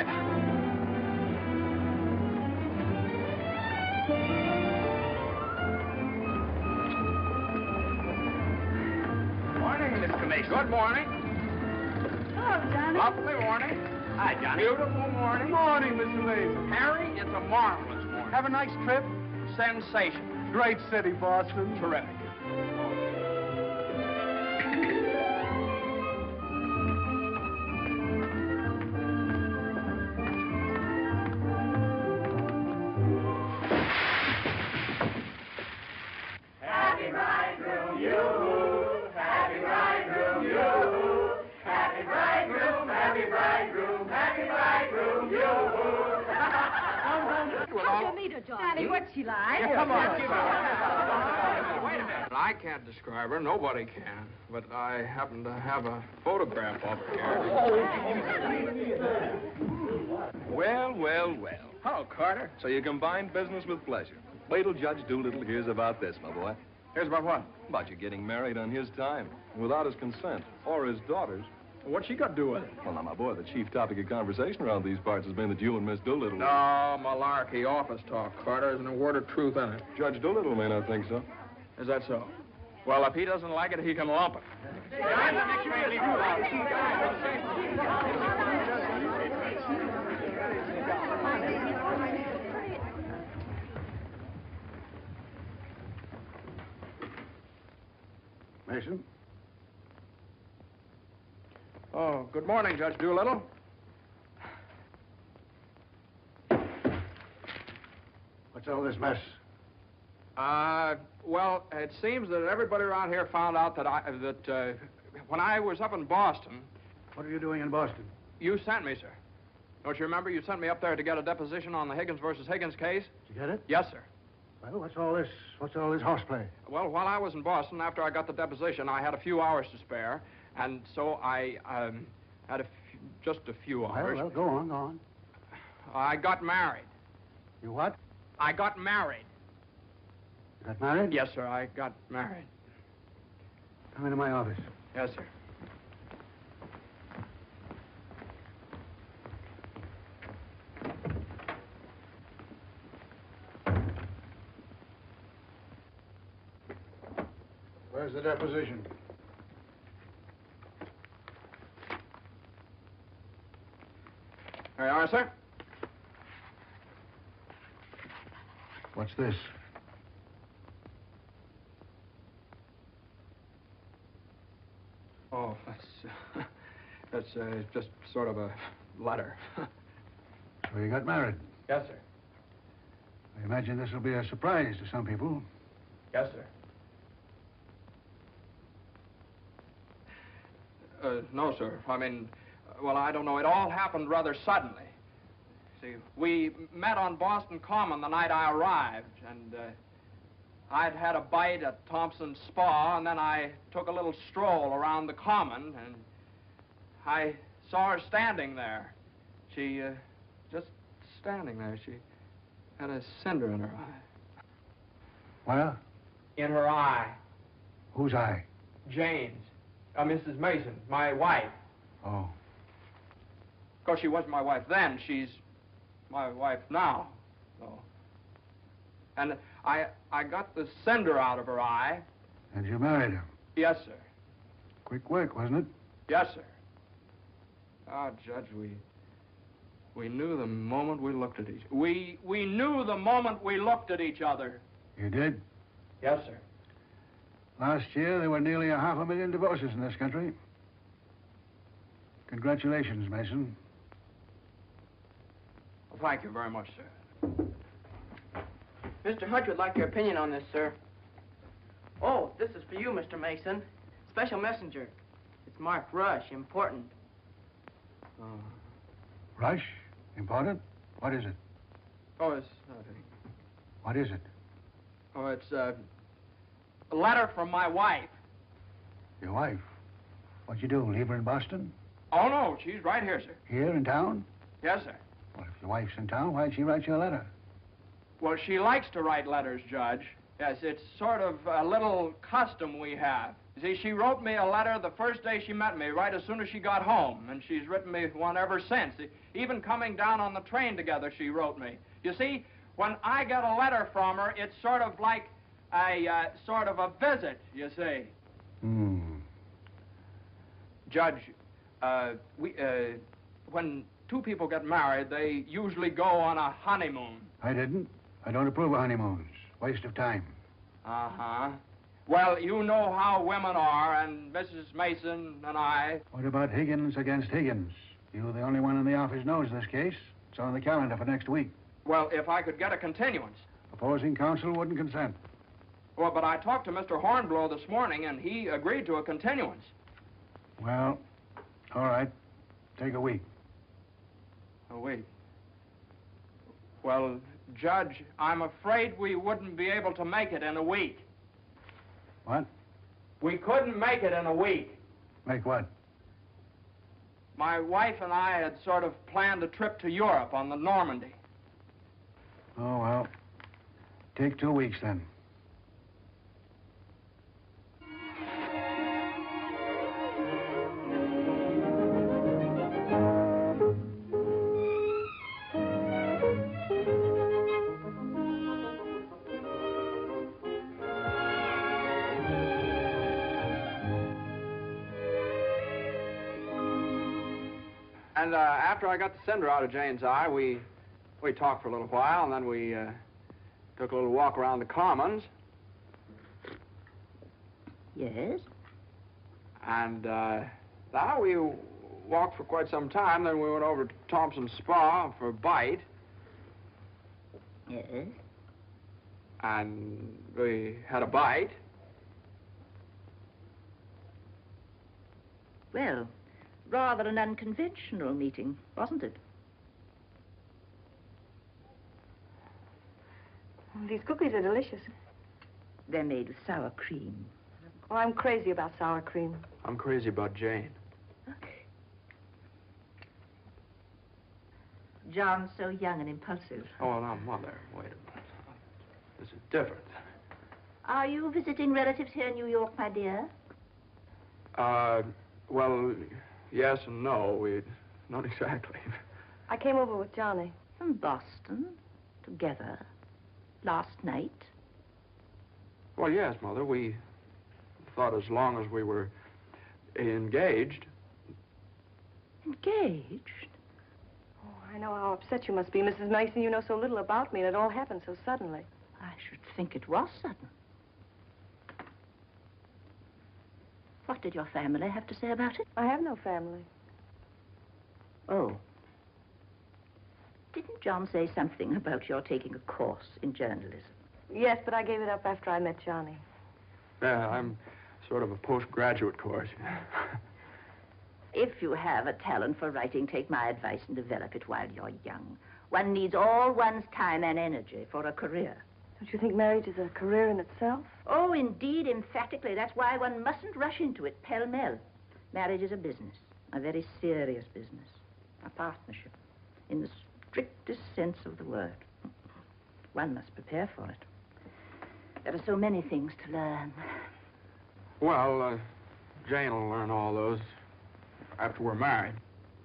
right. Morning, Miss Commission. Good morning. Hello, Johnny. Lovely morning. Hi, Johnny. Beautiful morning. Morning, Mr. Mason. Harry, it's a marvelous morning. Have a nice trip. Sensation. Great city, Boston. Terrific. Happy bridegroom, you. Happy bridegroom, you. Happy bridegroom, happy bridegroom, happy bridegroom, you. How'd you meet her, Johnny? What's she like? Come on. Wait a minute. I can't describe her. Nobody can. But I happen to have a photograph of her here. Well, well, well. Hello, Carter. So you combine business with pleasure. Wait till Judge Doolittle hears about this, my boy. Here's about what? About you getting married on his time, without his consent, or his daughter's. What's she got to do with it? Well, now, my boy, the chief topic of conversation around these parts has been that you and Miss Doolittle... No, malarkey, office talk, Carter. Isn't a word of truth in it. Judge Doolittle may not think so. Is that so? Well, if he doesn't like it, he can lump it. Mason? Oh, good morning, Judge Doolittle. What's all this mess? Well, it seems that everybody around here found out that when I was up in Boston... What are you doing in Boston? You sent me, sir. Don't you remember? You sent me up there to get a deposition on the Higgins versus Higgins case? Did you get it? Yes, sir. Well, what's all this horseplay? Well, while I was in Boston, after I got the deposition, I had a few hours to spare, and so I had just a few hours. Well, go on. I got married. You what? I got married. You got married? Yes, sir, I got married. Come into my office. Yes, sir. Where's the deposition? There you are, sir. What's this? Oh, that's just sort of a letter. So you got married. Yes, sir. I imagine this will be a surprise to some people. Yes, sir. No, sir. I mean, well, I don't know. It all happened rather suddenly. See, we met on Boston Common the night I arrived, and I'd had a bite at Thompson's Spa, and then I took a little stroll around the Common, and I saw her standing there. She, just standing there. She had a cinder in her eye. Where? In her eye. Whose eye? Jane's. Mrs. Mason, my wife. Oh. Of course, she wasn't my wife then. She's my wife now. So. And I got the cinder out of her eye. And you married her? Yes, sir. Quick work, wasn't it? Yes, sir. Ah, Judge, we knew the moment we looked at each other. We knew the moment we looked at each other. You did? Yes, sir. Last year, there were nearly 500,000 divorces in this country. Congratulations, Mason. Well, thank you very much, sir. Mr. Hunt would like your opinion on this, sir. Oh, this is for you, Mr. Mason. Special messenger. It's marked Rush, important. Rush? Important? What is it? Oh, it's nothing. What is it? Oh, it's a letter from my wife. Your wife? What'd you do, leave her in Boston? Oh, no, she's right here, sir. Here in town? Yes, sir. Well, if your wife's in town, why'd she write you a letter? Well, she likes to write letters, Judge. Yes, it's sort of a little custom we have. You see, she wrote me a letter the first day she met me, right as soon as she got home, and she's written me one ever since. Even coming down on the train together, she wrote me. You see, when I get a letter from her, it's sort of like a sort of a visit, you see. Judge, when two people get married, they usually go on a honeymoon. I didn't. I don't approve of honeymoons. Waste of time. Uh-huh. Well, you know how women are, and Mrs. Mason and I... What about Higgins against Higgins? You're the only one in the office knows this case. It's on the calendar for next week. Well, if I could get a continuance. Opposing counsel wouldn't consent. Well, but I talked to Mr. Hornblow this morning, and he agreed to a continuance. Well, all right. Take a week. A week? Well, Judge, I'm afraid we wouldn't be able to make it in a week. What? We couldn't make it in a week. Make what? My wife and I had sort of planned a trip to Europe on the Normandy. Oh, well. Take 2 weeks, then. And after I got the cinder out of Jane's eye, we talked for a little while, and then we took a little walk around the Commons. Yes? And now we walked for quite some time, then we went over to Thompson's Spa for a bite. Yes? And we had a bite. Well, rather an unconventional meeting, wasn't it? These cookies are delicious. They're made with sour cream. Oh, I'm crazy about sour cream. I'm crazy about Jane. John's so young and impulsive. Oh, now, Mother, wait a minute. This is different. Are you visiting relatives here in New York, my dear? Well, yes and no. Not exactly. I came over with Johnny. From Boston, together, last night. Well, yes, Mother. We thought as long as we were engaged. Engaged? Oh, I know how upset you must be, Mrs. Mason. You know so little about me, and it all happened so suddenly. I should think it was sudden. What did your family have to say about it? I have no family. Oh. Didn't John say something about your taking a course in journalism? Yes, but I gave it up after I met Johnny. Yeah, I'm sort of a postgraduate course. If you have a talent for writing, take my advice and develop it while you're young. One needs all one's time and energy for a career. Don't you think marriage is a career in itself? Oh, indeed, emphatically. That's why one mustn't rush into it pell-mell. Marriage is a business, a very serious business, a partnership, in the strictest sense of the word. One must prepare for it. There are so many things to learn. Well, Jane will learn all those after we're married.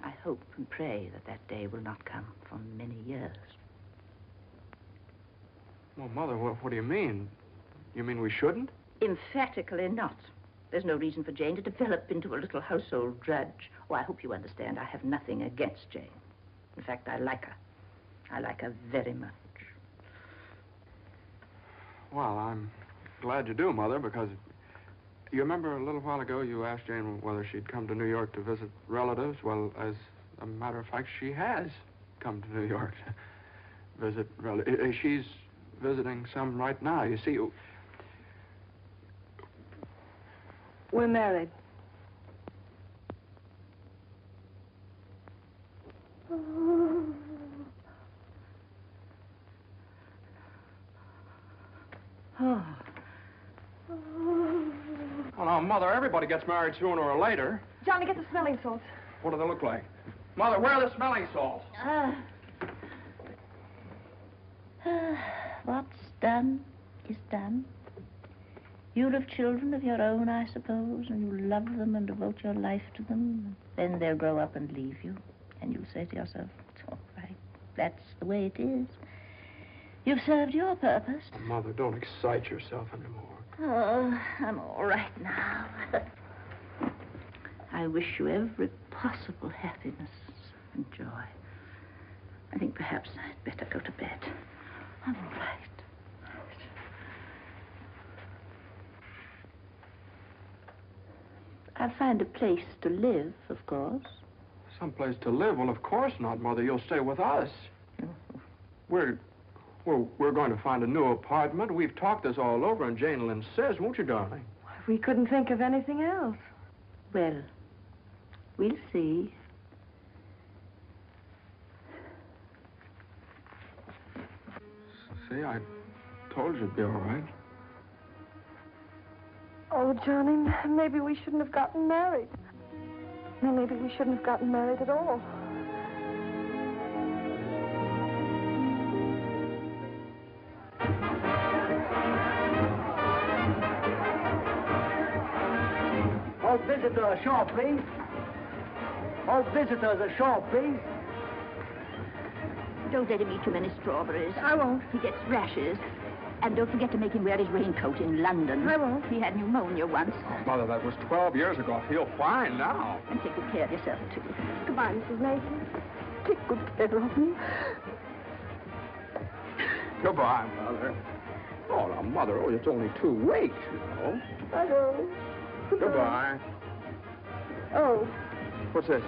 I hope and pray that that day will not come for many years. Well, Mother, what do you mean? You mean we shouldn't? Emphatically not. There's no reason for Jane to develop into a little household drudge. Oh, I hope you understand. I have nothing against Jane. In fact, I like her. I like her very much. Well, I'm glad you do, Mother, because you remember a little while ago you asked Jane whether she'd come to New York to visit relatives? Well, as a matter of fact, she has come to New York to visit relatives. She's visiting some right now. You see, We're married. Oh. well, now, Mother, everybody gets married sooner or later. Johnny, get the smelling salts. What do they look like? Mother, where are the smelling salts? What's done is done. You'll have children of your own, I suppose, and you'll love them and devote your life to them. Then they'll grow up and leave you, and you'll say to yourself, it's all right. That's the way it is. You've served your purpose. Oh, Mother, don't excite yourself anymore. Oh, I'm all right now. I wish you every possible happiness and joy. I think perhaps I'd better go to bed. I'm all right. I'll find a place to live, of course. Someplace to live? Well, of course not, Mother. You'll stay with us. We're going to find a new apartment. We've talked this all over, and Jane will insist, won't you, darling? We couldn't think of anything else. Well, we'll see. See, I told you it'd be all right. Oh, Johnny, maybe we shouldn't have gotten married. Maybe we shouldn't have gotten married at all. All visitors ashore, please. All visitors ashore, please. Don't let him eat too many strawberries. I won't. He gets rashes. And don't forget to make him wear his raincoat in London. I won't. He had pneumonia once. Oh, Mother, that was 12 years ago. I feel fine now. And take good care of yourself, too. Goodbye, Mrs. Mason. Take good care of me. Goodbye, Mother. Oh, now, Mother, it's only 2 weeks, you know. I know. Goodbye. Oh. What's this?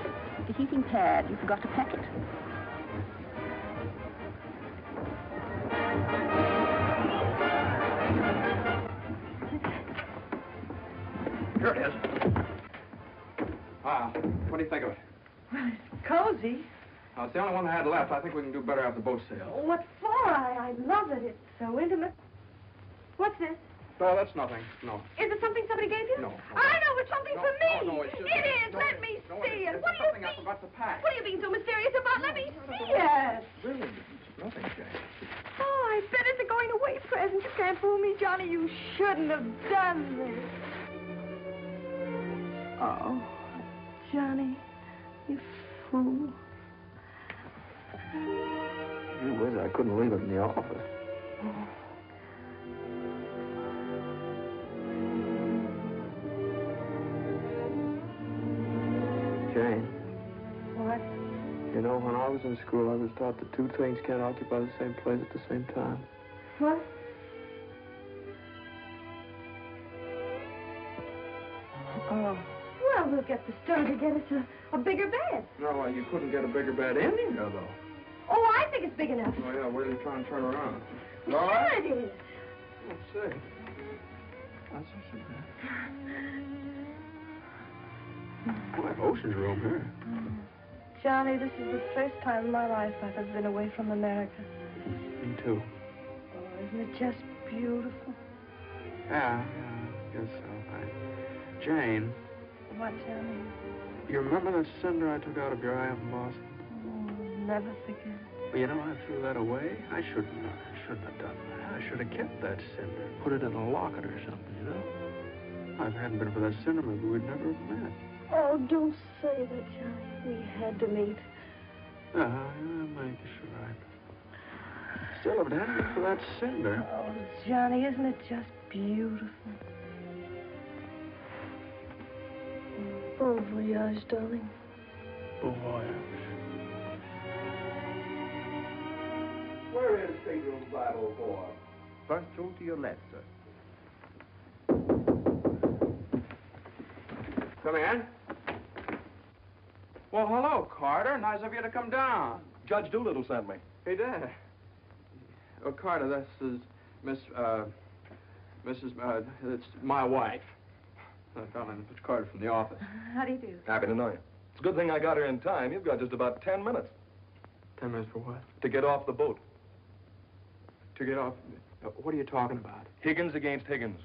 The heating pad. You forgot to pack it. Here it is. What do you think of it? Well, it's cozy. It's the only one I had left. I think we can do better after the boat sails. What for? I love it. It's so intimate. What's this? No, that's nothing. No. Is it something somebody gave you? No. I know, it's something for me. No, it's just... It is. No, Let me no, see it. it's What do you something mean? I forgot to pack. What are you being so mysterious about? Let me see it. Really, it's nothing, Jane. Oh, I bet it's a going-away present. You can't fool me, Johnny. You shouldn't have done this. Oh, Johnny, you fool. Gee whiz, I couldn't leave it in the office. Jane. What? You know, when I was in school, I was taught that 2 things can't occupy the same place at the same time. What? Oh. Well, we'll get the stone to get us a bigger bed. No, you couldn't get a bigger bed in here, though. Oh, I think it's big enough. Oh, yeah, where are you trying to turn around? Sure it is. Let's see. That's not so bad. Boy, ocean's room here. Johnny, this is the first time in my life I've ever been away from America. Me too. Oh, isn't it just beautiful? Yeah, I guess so. Jane, What, Johnny? you remember that cinder I took out of your eye up in Boston? Oh, never forget. Well, you know, I threw that away. I shouldn't have done that. I should have kept that cinder, put it in a locket or something, you know? If it hadn't been for that cinder, maybe we'd never have met. Oh, don't say that, Johnny. We had to meet. Maybe you're right. Still, if it hadn't been for that cinder... Oh, Johnny, isn't it just beautiful? Bon voyage, darling. Bon voyage. Where is stateroom 504? First room to your left, sir. Come in. Well, hello, Carter. Nice of you to come down. Judge Doolittle sent me. He did. Oh, Carter, this is it's my wife. It's Carter from the office. How do you do? Happy to know you. It's a good thing I got here in time. You've got just about 10 minutes 10 minutes for what? to get off the boat. To get off... what are you talking about? Higgins against Higgins.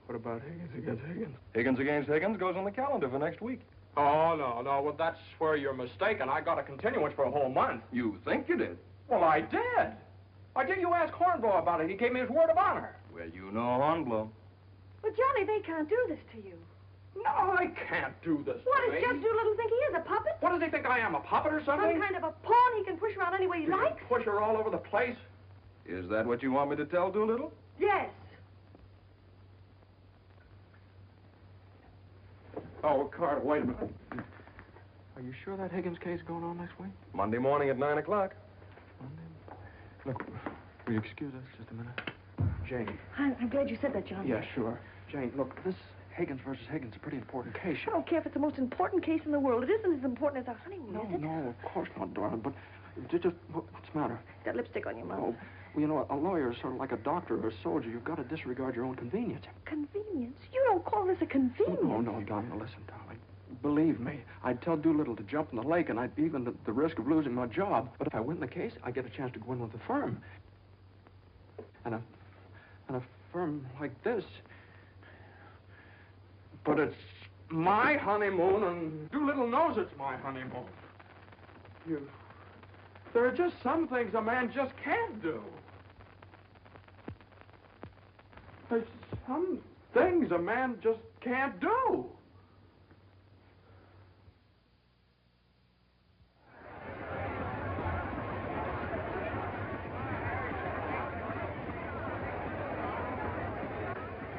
What about Higgins against Higgins? Higgins against Higgins goes on the calendar for next week. Oh, no. Well, that's where you're mistaken. I got a continuance for a whole month. You think you did? Well, I did. Why didn't you ask Hornblow about it? He gave me his word of honor. Well, you know Hornblow. But, Johnny, they can't do this to you. No, they can't do this What to does me. Judge Doolittle think he is, a puppet? What does he think I am, a puppet or something? Some kind of a pawn he can push around any way he You can likes? push her all over the place. Is that what you want me to tell Doolittle? Yes. Oh, Carter, wait a minute. Are you sure that Higgins case is going on next week? Monday morning at 9 o'clock. Monday? Look, will you excuse us just a minute? Jane. I'm glad you said that, Johnny. Yeah, sure. Jane, look, this Higgins versus Higgins is a pretty important case. I don't care if it's the most important case in the world. It isn't as important as our honeymoon, No, is it? no, of course not, darling, but what's the matter? That lipstick on your mouth. Oh, well, you know, a lawyer is sort of like a doctor or a soldier. You've got to disregard your own convenience. Convenience? You don't call this a convenience. No, darling, listen, darling. Believe me, I'd tell Doolittle to jump in the lake, and I'd be even the risk of losing my job. But if I win the case, I get a chance to go in with the firm. And a firm like this. But it's my honeymoon, and Doolittle knows it's my honeymoon. There are just some things a man just can't do. There's some things a man just can't do.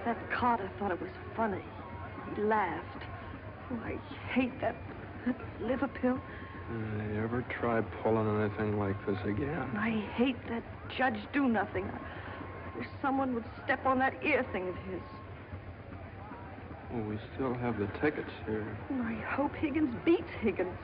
That Carter thought it was funny. He laughed. Oh, I hate that liver pill. You ever try pulling anything like this again? I hate that Judge Do-Nothing. I wish someone would step on that ear thing of his. Well, we still have the tickets here. I hope Higgins beats Higgins.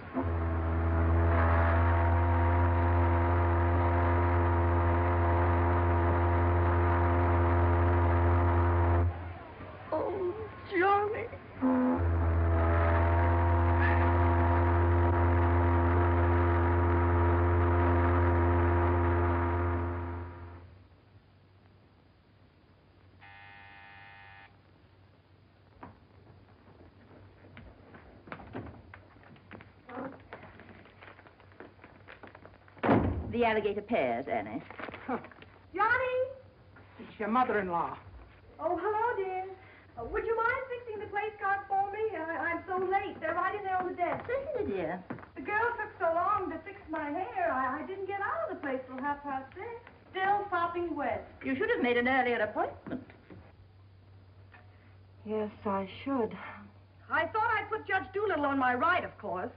Oh, Johnny. The alligator pears, Annie. Johnny! It's your mother-in-law. Oh, hello, dear. Would you mind fixing the place card for me? I'm so late. They're right in there on the desk. Certainly, dear. The girl took so long to fix my hair, I didn't get out of the place till 6:30. Still sopping wet. You should have made an earlier appointment. Yes, I should. I thought I'd put Judge Doolittle on my right, of course.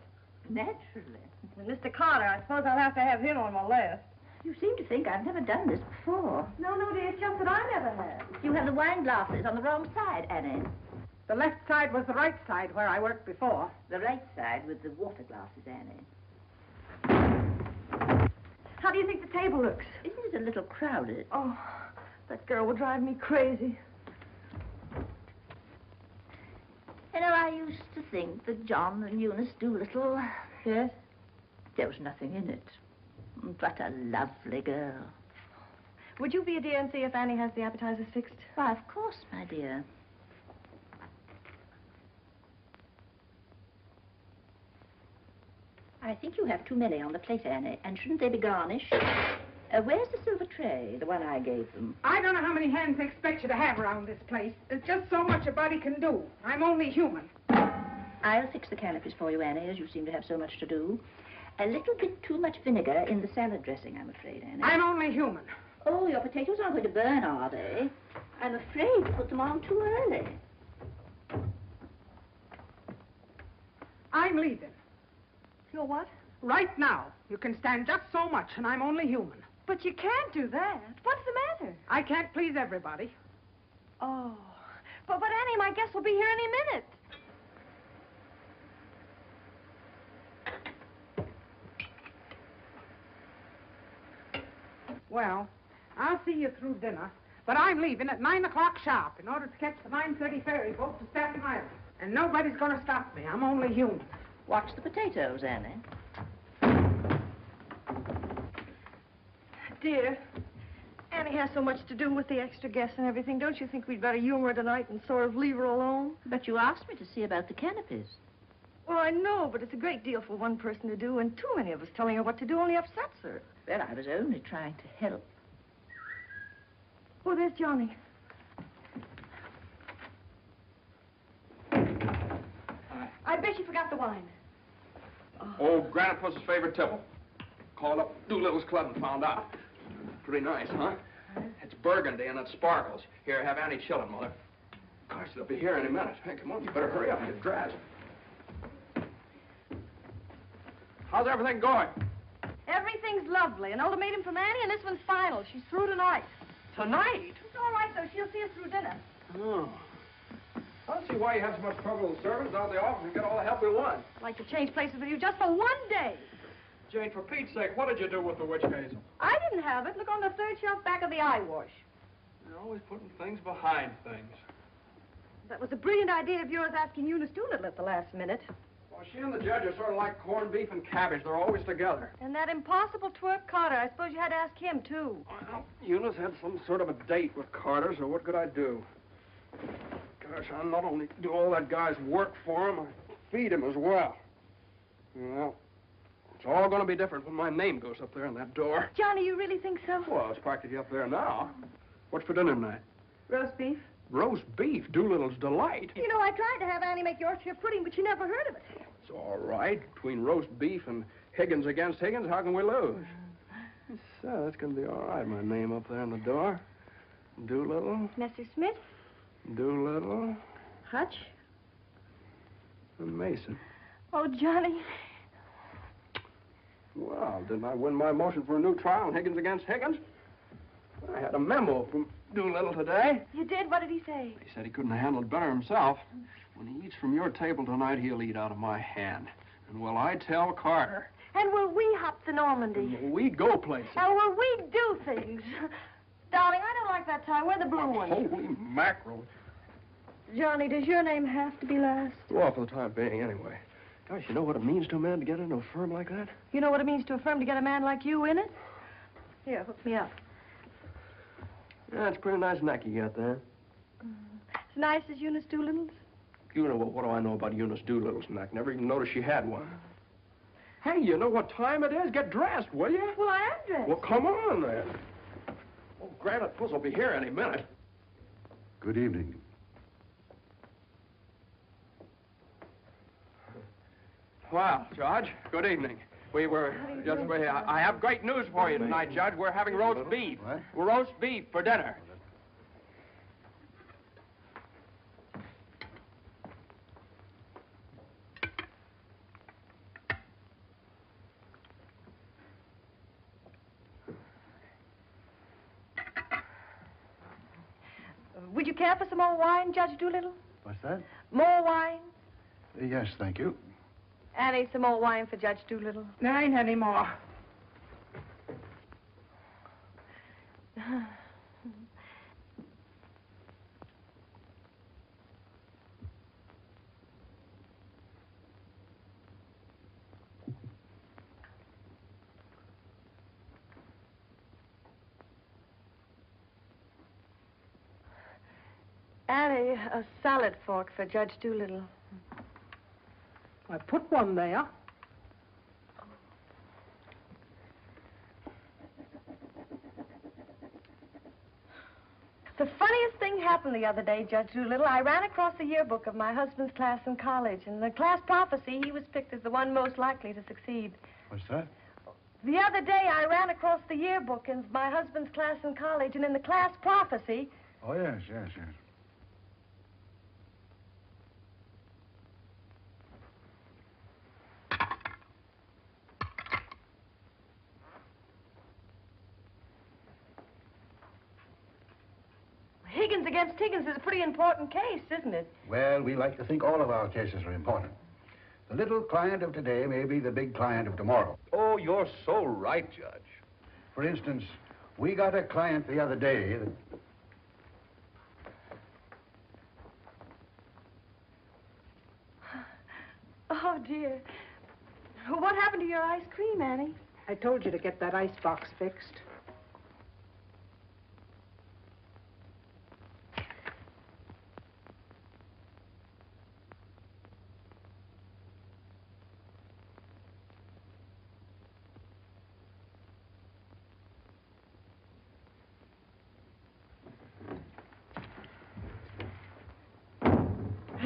Naturally. And Mr. Carter, I suppose I'll have to have him on my left. You seem to think I've never done this before. No, dear, it's just that I never have. You have the wine glasses on the wrong side, Annie. The left side was the right side where I worked before. The right side with the water glasses, Annie. How do you think the table looks? Isn't it a little crowded? Oh, that girl will drive me crazy. You know, I used to think that John and Eunice Doolittle... Yes? There was nothing in it. But a lovely girl. Would you be a dear and see if Annie has the appetizers fixed? Why, of course, my dear. I think you have too many on the plate, Annie, and shouldn't they be garnished? Where's the silver tray, the one I gave them? I don't know how many hands they expect you to have around this place. There's just so much a body can do. I'm only human. I'll fix the canopies for you, Annie, as you seem to have so much to do. A little bit too much vinegar in the salad dressing, I'm afraid, Annie. I'm only human. Oh, your potatoes aren't going to burn, are they? I'm afraid to put them on too early. I'm leaving. You're what? Right now. You can stand just so much, and I'm only human. But you can't do that. What's the matter? I can't please everybody. Oh. But Annie, my guest will be here any minute. Well, I'll see you through dinner, but I'm leaving at 9 o'clock sharp in order to catch the 9:30 ferry boat to Staten Island. And nobody's going to stop me. I'm only human. Watch the potatoes, Annie. Dear, Annie has so much to do with the extra guests and everything. Don't you think we'd better humor her tonight and sort of leave her alone? But you asked me to see about the canopies. Well, I know, but it's a great deal for one person to do, and too many of us telling her what to do only upsets her. Well, I was only trying to help. Oh, there's Johnny. I bet you forgot the wine. Old Granite Puss's favorite tipple. Called up Doolittle's club and found out. Pretty nice, huh? It's burgundy and it sparkles. Here, have Annie chill it, Mother. Gosh, they'll be here any minute. Hey, come on, you better hurry up and get dressed. How's everything going? Everything's lovely. An ultimatum from Annie, and this one's final. She's through tonight. Tonight? It's all right, though. She'll see us through dinner. Oh. I don't see why you have so much trouble with servants. Out of the office and get all the help we want. I'd like to change places with you just for one day. Jane, for Pete's sake, what did you do with the witch hazel? I didn't have it. Look on the third shelf back of the eye wash. You're always putting things behind things. That was a brilliant idea of yours asking Eunice Doolittle at the last minute. Well, she and the judge are sort of like corned beef and cabbage. They're always together. And that impossible twerk Carter, I suppose you had to ask him, too. Well, Eunice had some sort of a date with Carter, so what could I do? Gosh, I not only do all that guy's work for him, I feed him as well. Well, it's all going to be different when my name goes up there on that door. Johnny, you really think so? Well, it's practically up there now. What's for dinner tonight? Roast beef. Roast beef, Doolittle's delight. You know, I tried to have Annie make Yorkshire pudding, but she never heard of it. It's all right. Between roast beef and Higgins against Higgins, how can we lose? So, that's going to be all right. My name up there on the door. Doolittle, Mr. Smith? Doolittle, Hutch? and Mason. Oh, Johnny. Well, didn't I win my motion for a new trial on Higgins against Higgins? I had a memo from Doolittle today. You did? What did he say? He said he couldn't have handled it better himself. When he eats from your table tonight, he'll eat out of my hand. And will I tell Carter? And will we hop to Normandy? And will we go places? And will we do things? Darling, I don't like that tie. Wear the blue one. Holy mackerel. Johnny, does your name have to be last? Well, for the time being, anyway. Gosh, you know what it means to a man to get into a firm like that? You know what it means to a firm to get a man like you in it? Here, hook me up. Yeah, it's a pretty nice neck you got there. As nice as Eunice Doolittle's? You know, what do I know about Eunice Doolittle's neck? Never even noticed she had one. Hey, you know what time it is? Get dressed, will you? Well, I am dressed. Well, come on, then. Oh, Granite Puss will be here any minute. Good evening. Well, Judge, good evening. I have great news for you tonight, Judge. We're having roast beef. What? We're roast beef for dinner. Would you care for some more wine, Judge Doolittle? What's that? More wine? Yes, thank you. Annie, some more wine for Judge Doolittle. There ain't any more. Annie, a salad fork for Judge Doolittle. I put one there. The funniest thing happened the other day, Judge Doolittle. I ran across the yearbook of my husband's class in college. In the class prophecy, he was picked as the one most likely to succeed. What's that? The other day, I ran across the yearbook in my husband's class in college, and in the class prophecy... Oh, yes, yes, yes. Higgins against Higgins is a pretty important case, isn't it? Well, we like to think all of our cases are important. The little client of today may be the big client of tomorrow. Oh, you're so right, Judge. For instance, we got a client the other day that... Oh, dear. What happened to your ice cream, Annie? I told you to get that icebox fixed.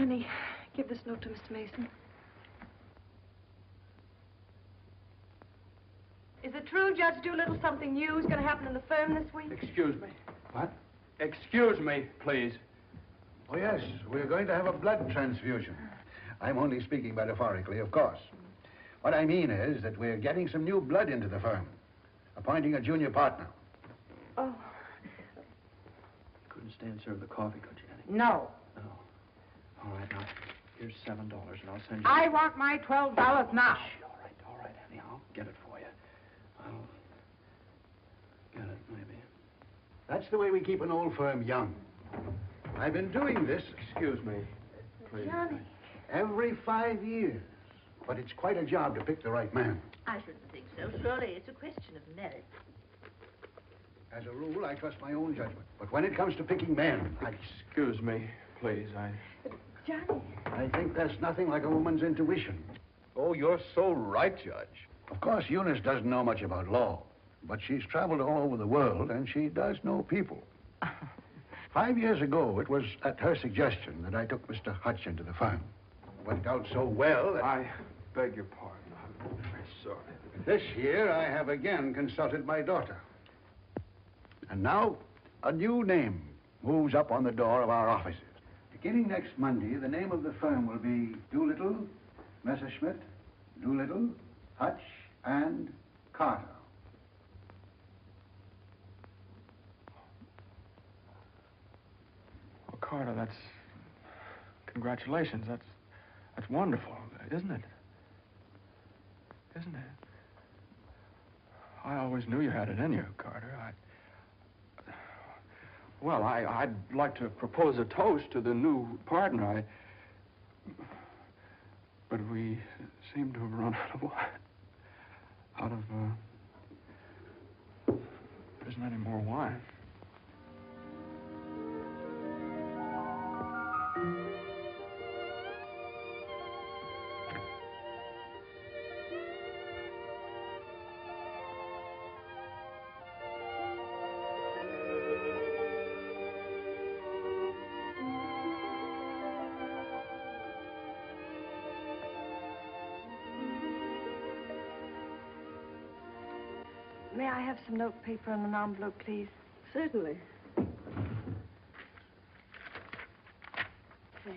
Johnny, give this note to Mr. Mason. Is it true, Judge Doolittle, something new is going to happen in the firm this week? Excuse me. What? Excuse me, please. Oh, yes. We're going to have a blood transfusion. I'm only speaking metaphorically, of course. What I mean is that we're getting some new blood into the firm, appointing a junior partner. Oh. Couldn't stand serve the coffee, could you, Annie? No. No. All right, now, here's $7, and I'll send you... I want my $12 now. All right, Annie, I'll get it for you. I'll get it, maybe. That's the way we keep an old firm young. I've been doing this Excuse me, please. Johnny. every 5 years. But it's quite a job to pick the right man. I shouldn't think so. Surely it's a question of merit. As a rule, I trust my own judgment. But when it comes to picking men, Excuse me, please. Johnny. I think there's nothing like a woman's intuition. Oh, you're so right, Judge. Of course, Eunice doesn't know much about law, but she's traveled all over the world, and she does know people. 5 years ago, it was at her suggestion that I took Mr. Hutch into the firm. Went out so well that... I beg your pardon. I'm very sorry. This year, I have again consulted my daughter. And now, a new name moves up on the door of our offices. Beginning next Monday, the name of the firm will be Doolittle, Messerschmitt, Doolittle, Hutch, and Carter. Well, Carter, that's... Congratulations. That's wonderful, isn't it? Isn't it? I always knew you had it in you, Carter. Well, I'd like to propose a toast to the new partner. But we seem to have run out of wine. There isn't any more wine. May I have some notepaper and an envelope, please? Certainly. Thank you.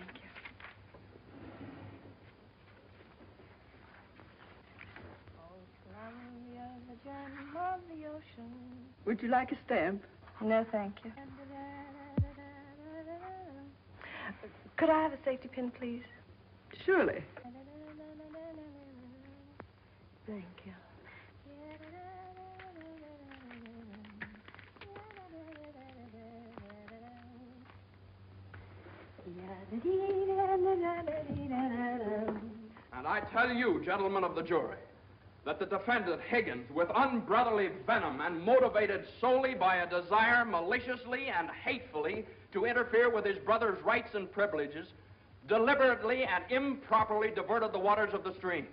Would you like a stamp? No, thank you. Could I have a safety pin, please? Surely. Thank you. And I tell you, gentlemen of the jury, that the defendant, Higgins, with unbrotherly venom and motivated solely by a desire maliciously and hatefully to interfere with his brother's rights and privileges, deliberately and improperly diverted the waters of the stream.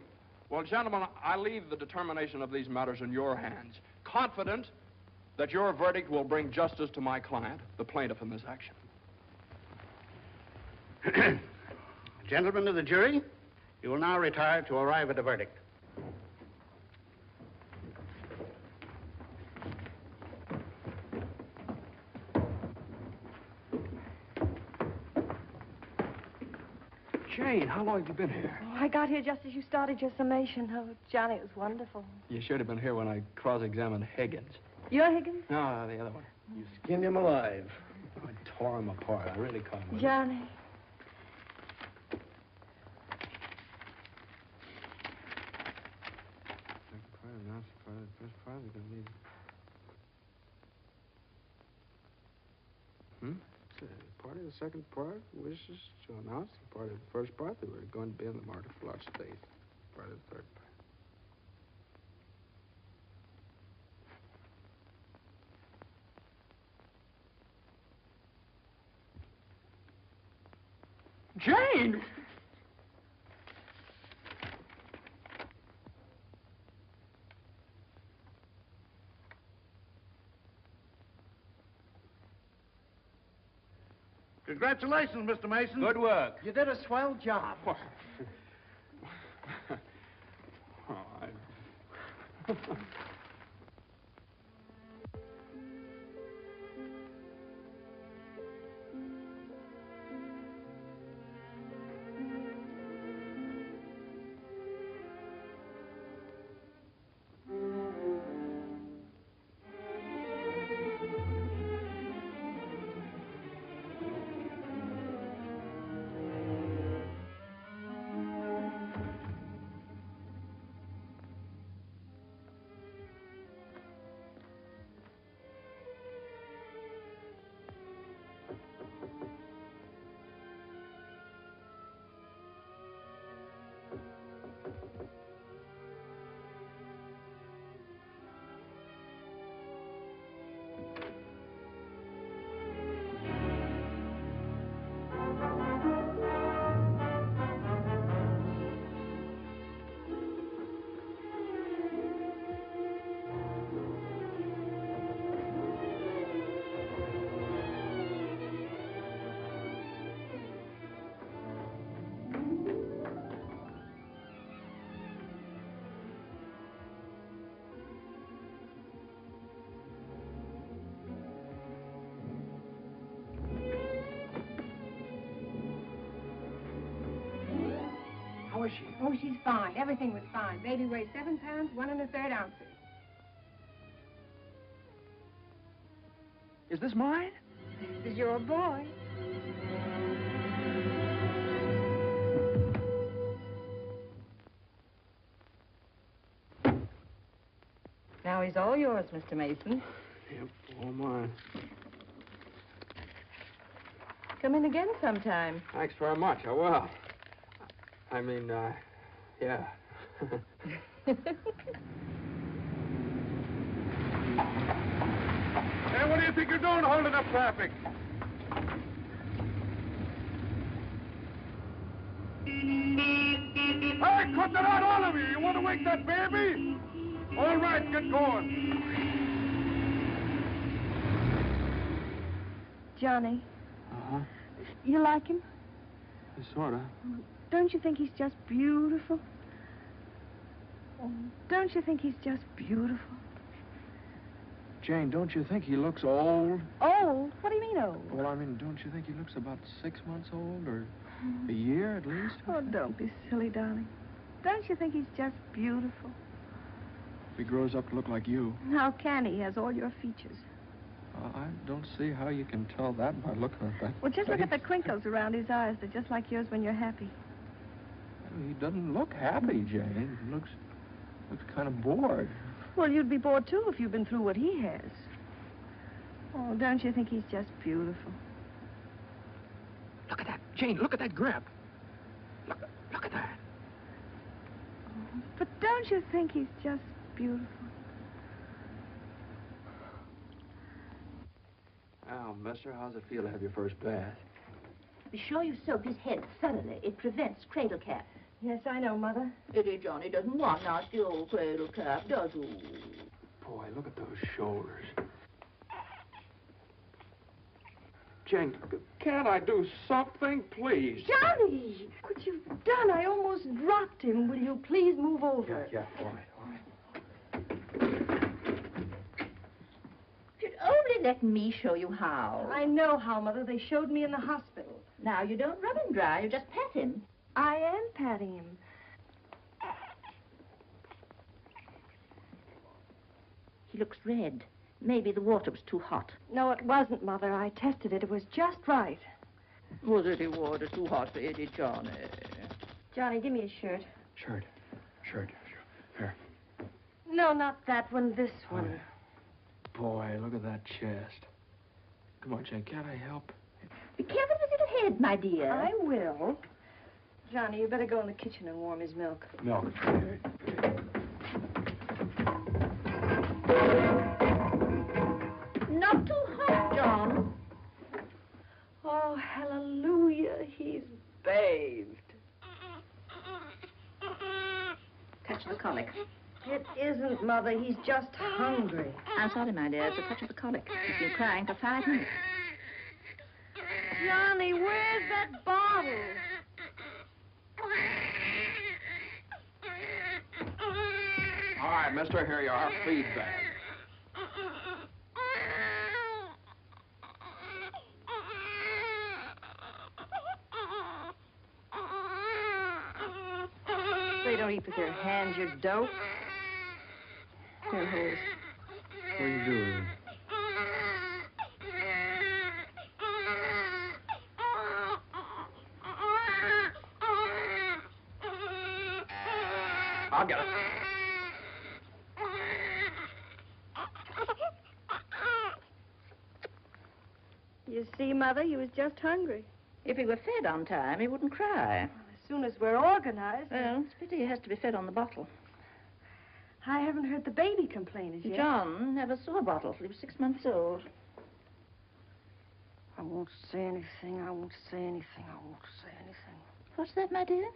Well, gentlemen, I leave the determination of these matters in your hands, confident that your verdict will bring justice to my client, the plaintiff in this action. Gentlemen of the jury, you will now retire to arrive at a verdict. Jane, how long have you been here? Oh, I got here just as you started your summation. Oh, Johnny, it was wonderful. You should have been here when I cross-examined Higgins. You're Higgins? No, the other one. You skinned him alive. I tore him apart. I really caught him. Johnny. Part of the second part wishes to announce the part of the first part that we're going to be in the market for large state. Part of the third part. Jane! Congratulations, Mr. Mason. Good work. You did a swell job. How is she? Oh, she's fine. Everything was fine. Baby weighs 7 pounds, 1 1/3 ounces. Is this mine? This is your boy. Now he's all yours, Mr. Mason. Yep, all mine. Come in again sometime. Thanks very much. I will. I mean, yeah. Hey, what do you think you're doing holding up traffic? Hey, cut that out, all of you! You want to wake that baby? All right, get going. Johnny, Uh-huh. you like him? Sort of. Don't you think he's just beautiful? Don't you think he's just beautiful? Jane, don't you think he looks old? Old? What do you mean old? Well, I mean, don't you think he looks about 6 months old, or a year at least? Oh, don't be silly, darling. Don't you think he's just beautiful? If he grows up to look like you. How can he? He has all your features. I don't see how you can tell that by looking at that. Well, just look at the face. crinkles around his eyes. They're just like yours when you're happy. He doesn't look happy, Jane. He looks kind of bored. Well, you'd be bored, too, if you'd been through what he has. Oh, don't you think he's just beautiful? Look at that, Jane. Look at that grip. Look at that. But don't you think he's just beautiful? Well, mister, how's it feel to have your first bath? Be sure you soak his head thoroughly. It prevents cradle cap. Yes, I know, Mother. Pity Johnny doesn't want nasty old cradle cap, does he? Boy, look at those shoulders. Jane, can't I do something, please? Johnny! What you've done, I almost dropped him. Will you please move over? Yeah, all right. If you'd only let me show you how. I know how, Mother. They showed me in the hospital. Now, you don't rub him dry, you just pat him. I am patting him. He looks red. Maybe the water was too hot. No, it wasn't, Mother. I tested it. It was just right. Was it the water too hot for Eddie, Johnny? Johnny, give me a shirt. Shirt. Here. No, not that one. This one. Boy, look at that chest. Come on, Jane, can't I help? Be careful with your head, my dear. I will. Johnny, you better go in the kitchen and warm his milk. Milk. Not too hot, John. Oh, hallelujah. He's bathed. Touch of the colic. It isn't, Mother. He's just hungry. I'm sorry, my dear. It's a touch of the colic. He's been crying for 5 minutes. Johnny, where's that bottle? All right, mister, here you are. Feed bag. They don't eat with their hands, you dope. Here, hold. What are you doing? I'll get it. You see, Mother, he was just hungry. If he were fed on time, he wouldn't cry. As soon as we're organized. Well, it's a pity he has to be fed on the bottle. I haven't heard the baby complain as yet. John never saw a bottle till he was 6 months old. I won't say anything. I won't say anything. I won't say anything. What's that, my dear?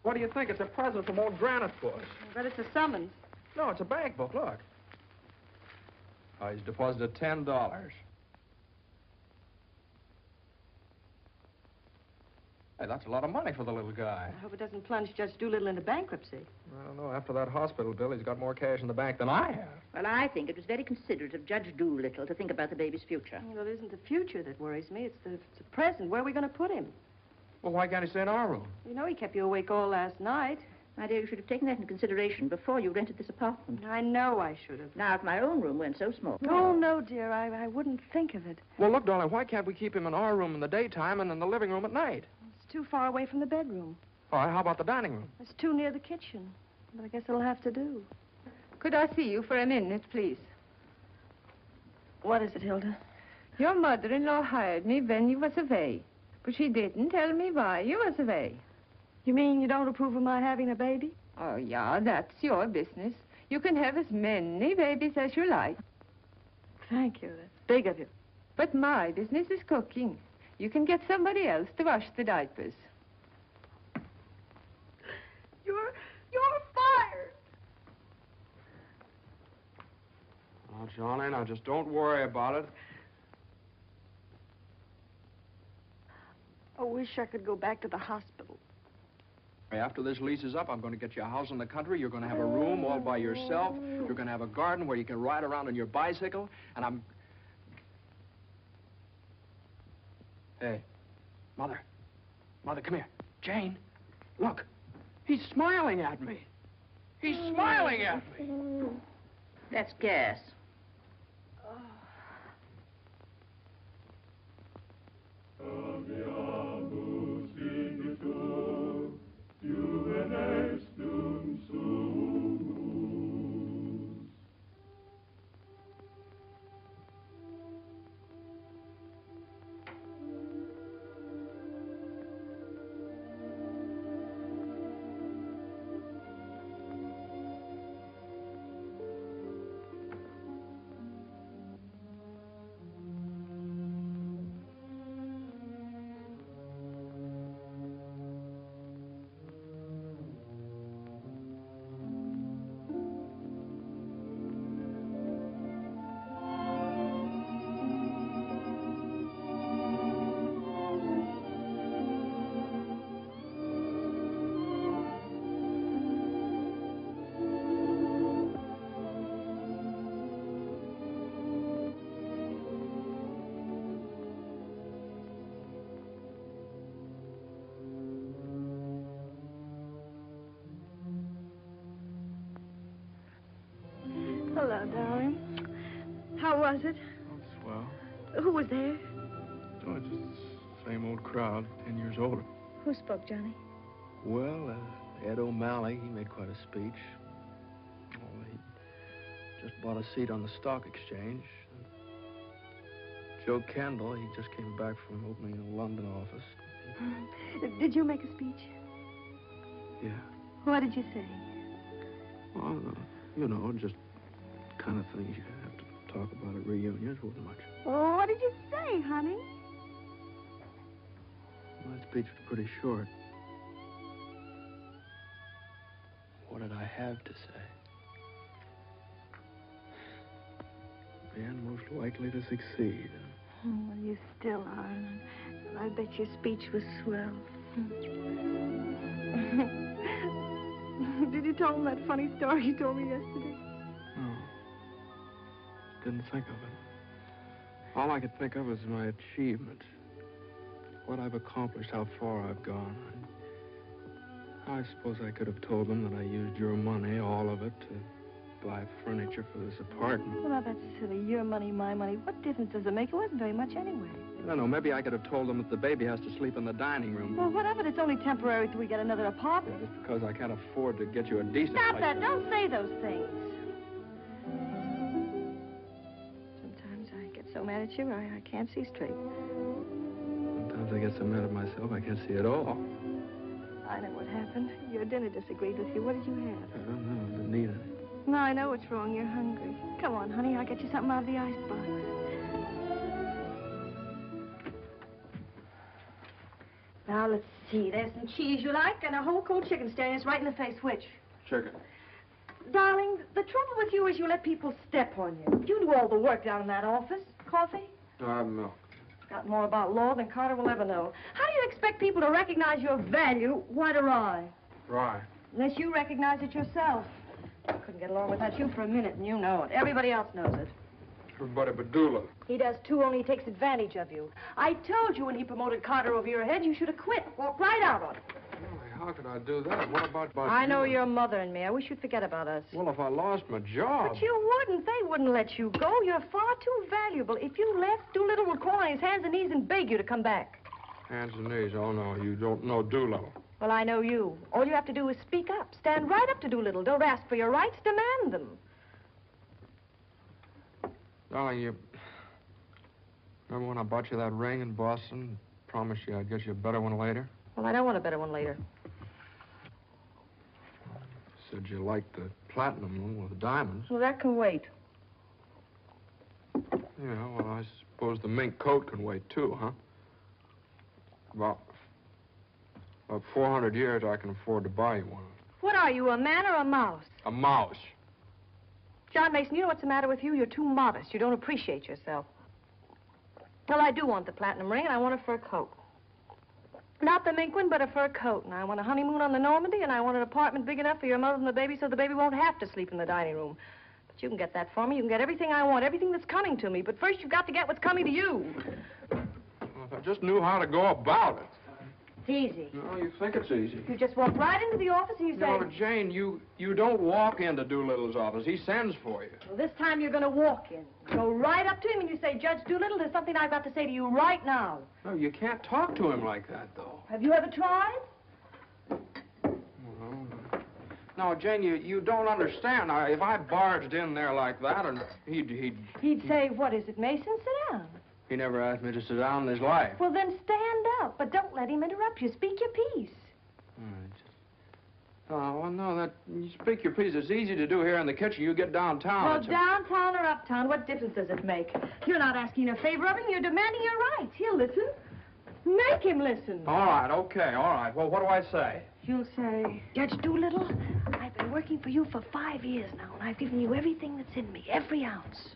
What do you think? It's a present from old Granite for us. But it's a summons. No, it's a bank book. Look. Oh, he's deposited $10. Hey, that's a lot of money for the little guy. I hope it doesn't plunge Judge Doolittle into bankruptcy. I don't know. After that hospital bill, he's got more cash in the bank than I have. Well, I think it was very considerate of Judge Doolittle to think about the baby's future. Well, it isn't the future that worries me. It's the present. Where are we going to put him? Well, why can't he stay in our room? You know he kept you awake all last night. My dear, you should have taken that into consideration before you rented this apartment. I know I should have. Now, if my own room weren't so small. Oh, no, dear. I wouldn't think of it. Well, look, darling, why can't we keep him in our room in the daytime and in the living room at night? It's too far away from the bedroom. All right, how about the dining room? It's too near the kitchen. But I guess it'll have to do. Could I see you for a minute, please? What is it, Hilda? Your mother-in-law hired me when you was away. But she didn't tell me why you was away. You mean you don't approve of my having a baby? Oh, yeah, that's your business. You can have as many babies as you like. Thank you. That's big of you. But my business is cooking. You can get somebody else to wash the diapers. You're fired. Oh, Johnny, now just don't worry about it. I wish I could go back to the hospital. After this lease is up, I'm going to get you a house in the country. You're going to have a room all by yourself. You're going to have a garden where you can ride around on your bicycle. And I'm... Hey, Mother. Mother, come here. Jane, look. He's smiling at me. He's smiling at me. That's gas. Hello, darling. How was it? Oh, swell. Who was there? Oh, it's just the same old crowd, 10 years older. Who spoke, Johnny? Well, Ed O'Malley, he made quite a speech. Oh, he just bought a seat on the stock exchange. Joe Kendall, he just came back from opening a London office. Did you make a speech? Yeah. What did you say? Well, you know, just kind of things you have to talk about at reunions. Wasn't much. Oh, what did you say, honey? Well, that speech was pretty short. What did I have to say? Man most likely to succeed. Well, you still are. And I bet your speech was swell. Did you tell him that funny story you told me yesterday? No. Didn't think of it. All I could think of was my achievements. What I've accomplished, how far I've gone. I suppose I could have told them that I used your money, all of it, to buy furniture for this apartment. Well, now, that's silly. Your money, my money. What difference does it make? It wasn't very much anyway. I don't know. Maybe I could have told them that the baby has to sleep in the dining room. Well, whatever. It's only temporary till we get another apartment. Just because I can't afford to get you a decent Stop place. that. Don't say those things. Sometimes I get so mad at you, I can't see straight. Sometimes I get so mad at myself, I can't see at all. I know what happened. Your dinner disagreed with you. What did you have? I don't know. I didn't eat it. No, I know what's wrong. You're hungry. Come on, honey. I'll get you something out of the icebox. Now, let's see. There's some cheese you like and a whole cold chicken staring us right in the face. Which? Chicken. Darling, the trouble with you is you let people step on you. You do all the work down in that office. Coffee? No, I have milk. Got more about law than Carter will ever know. How do you expect people to recognize your value, white or rye? Rye. Unless you recognize it yourself. I couldn't get along without you for a minute, and you know it. Everybody else knows it. Everybody but Dula. He does, too, only he takes advantage of you. I told you when he promoted Carter over your head, you should have quit. Walked right out on it. How could I do that? What about I know your mother and me. I wish you'd forget about us. Well, if I lost my job... But you wouldn't. They wouldn't let you go. You're far too valuable. If you left, Doolittle would crawl on his hands and knees and beg you to come back. Hands and knees? Oh, no, you don't know Doolittle. Well, I know you. All you have to do is speak up. Stand right up to Doolittle. Don't ask for your rights. Demand them. Darling, you... Remember when I bought you that ring in Boston? Promised you I'd get you a better one later? Well, I don't want a better one later. Said you liked the platinum one with the diamonds. Well, that can wait. Yeah, well, I suppose the mink coat can wait, too, huh? About 400 years, I can afford to buy you one. What are you, a man or a mouse? A mouse. John Mason, you know what's the matter with you? You're too modest. You don't appreciate yourself. Well, I do want the platinum ring, and I want a fur coat. Not the mink one, but a fur coat. And I want a honeymoon on the Normandy, and I want an apartment big enough for your mother and the baby so the baby won't have to sleep in the dining room. But you can get that for me. You can get everything I want, everything that's coming to me. But first, you've got to get what's coming to you. Well, if I just knew how to go about it. It's easy. No, you think it's easy. You just walk right into the office and you say... No, but Jane, you don't walk into Doolittle's office. He sends for you. Well, this time you're going to walk in. Go right up to him and you say, Judge Doolittle, there's something I've got to say to you right now. No, you can't talk to him like that, though. Have you ever tried? Well, no, Jane, you don't understand. If I barged in there like that, and He'd say, what is it, Mason? Sit down. He never asked me to sit down in his life. Well, then stand up, but don't let him interrupt you. Speak your piece. All right. Oh, well, no, you speak your piece. It's easy to do here in the kitchen. You get downtown. Well, downtown or uptown, what difference does it make? You're not asking a favor of him. You're demanding your rights. He'll listen. Make him listen. All right, okay, all right. Well, what do I say? You'll say, Judge Doolittle, I've been working for you for 5 years now, and I've given you everything that's in me, every ounce.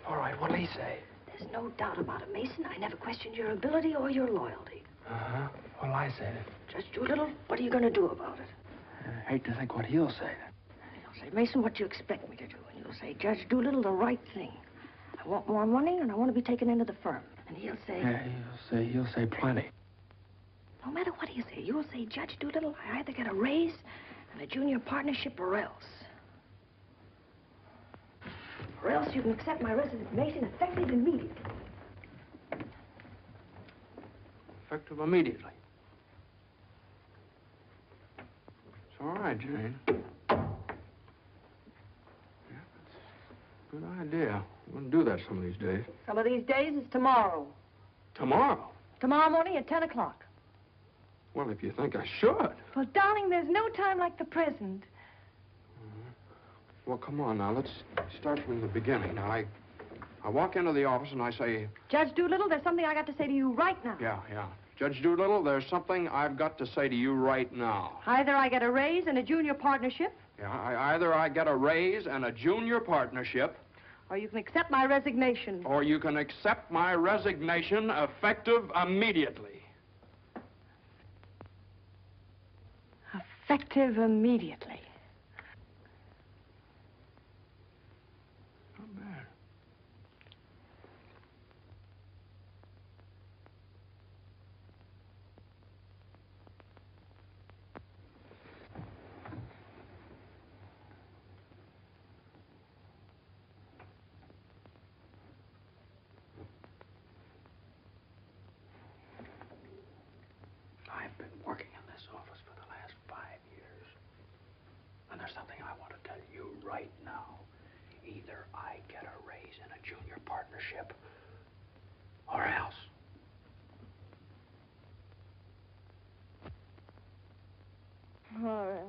All right, what'll he say? There's no doubt about it, Mason. I never questioned your ability or your loyalty. Uh-huh. What'll I say then? Judge Doolittle, what are you going to do about it? I hate to think what he'll say. He'll say, Mason, what do you expect me to do? And you'll say, Judge Doolittle, the right thing. I want more money, and I want to be taken into the firm. And he'll say... Yeah, he'll say plenty. No matter what he'll say, you'll say, Judge Doolittle, I either get a raise and a junior partnership or else. Or else you can accept my resignation effective immediately. Effective immediately. It's all right, Jane. Yeah, that's a good idea. I'm going to do that some of these days. Some of these days is tomorrow. Tomorrow? Tomorrow morning at 10 o'clock. Well, if you think I should. Well, darling, there's no time like the present. Well, come on now. Let's start from the beginning. Now, I walk into the office and I say... Judge Doolittle, there's something I got to say to you right now. Yeah. Judge Doolittle, there's something I've got to say to you right now. Either I get a raise and a junior partnership, Yeah, either I get a raise and a junior partnership, or you can accept my resignation. or you can accept my resignation effective immediately. Effective immediately. Not bad. I've been working in this office for the last 5 years. And there's something I want to tell you right now. Either I get a raise in a junior partnership, or else. Or else.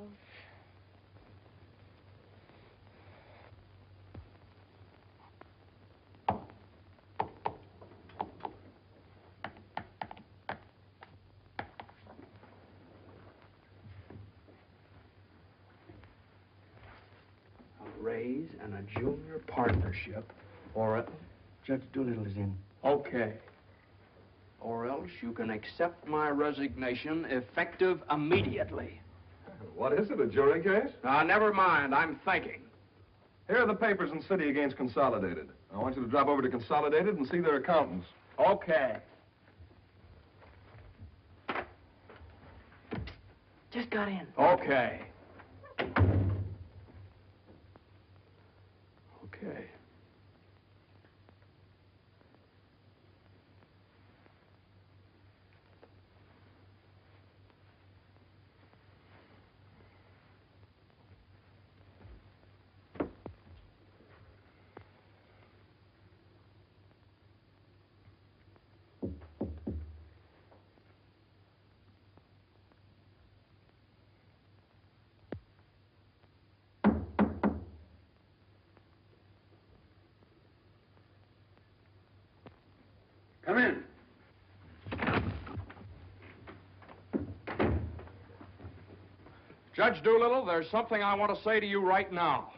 A raise and a junior partnership, or a... Judge Doolittle is in. Okay. Or else you can accept my resignation effective immediately. What is it, a jury case? Never mind, I'm thinking. Here are the papers in city against Consolidated. I want you to drop over to Consolidated and see their accountants. Okay. Just got in. Okay. Okay. Come in. Judge Doolittle, there's something I want to say to you right now.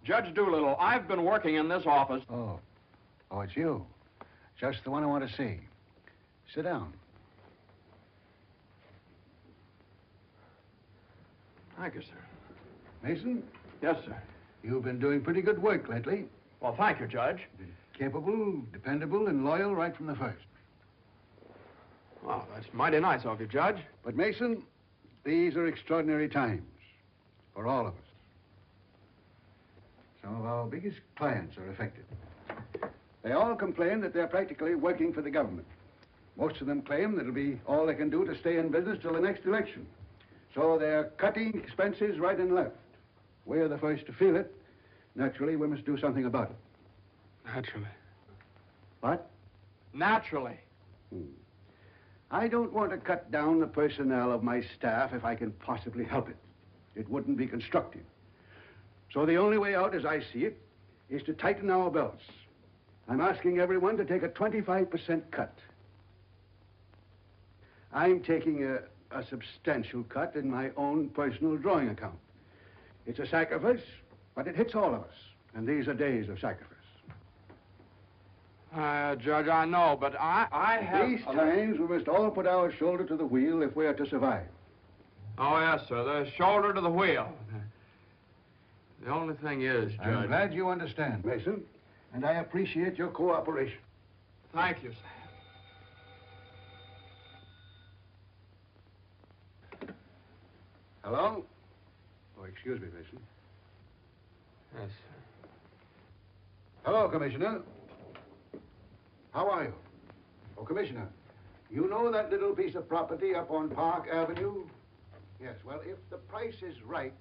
Judge Doolittle, I've been working in this office. Oh, it's you. Just the one I want to see. Sit down. Thank you, sir. Mason, Yes, sir. you've been doing pretty good work lately. Well, thank you, Judge. Capable, dependable, and loyal right from the first. Well, that's mighty nice of you, Judge. But, Mason, these are extraordinary times for all of us. Some of our biggest clients are affected. They all complain that they're practically working for the government. Most of them claim that it'll be all they can do to stay in business till the next election. So they're cutting expenses right and left. We're the first to feel it. Naturally, we must do something about it. Naturally. What? Naturally. I don't want to cut down the personnel of my staff if I can possibly help it. It wouldn't be constructive. So the only way out, as I see it, is to tighten our belts. I'm asking everyone to take a 25% cut. I'm taking a substantial cut in my own personal drawing account. It's a sacrifice, but it hits all of us. And these are days of sacrifice. Judge, I know, but I have... These times, we must all put our shoulder to the wheel if we are to survive. Oh, yes, sir. The shoulder to the wheel. The only thing is, Judge... I'm glad you understand, Mason, and I appreciate your cooperation. Thank you, sir. Hello? Oh, excuse me, Mason. Yes, sir. Hello, Commissioner. How are you? Oh, Commissioner, you know that little piece of property up on Park Avenue? Yes, well, if the price is right...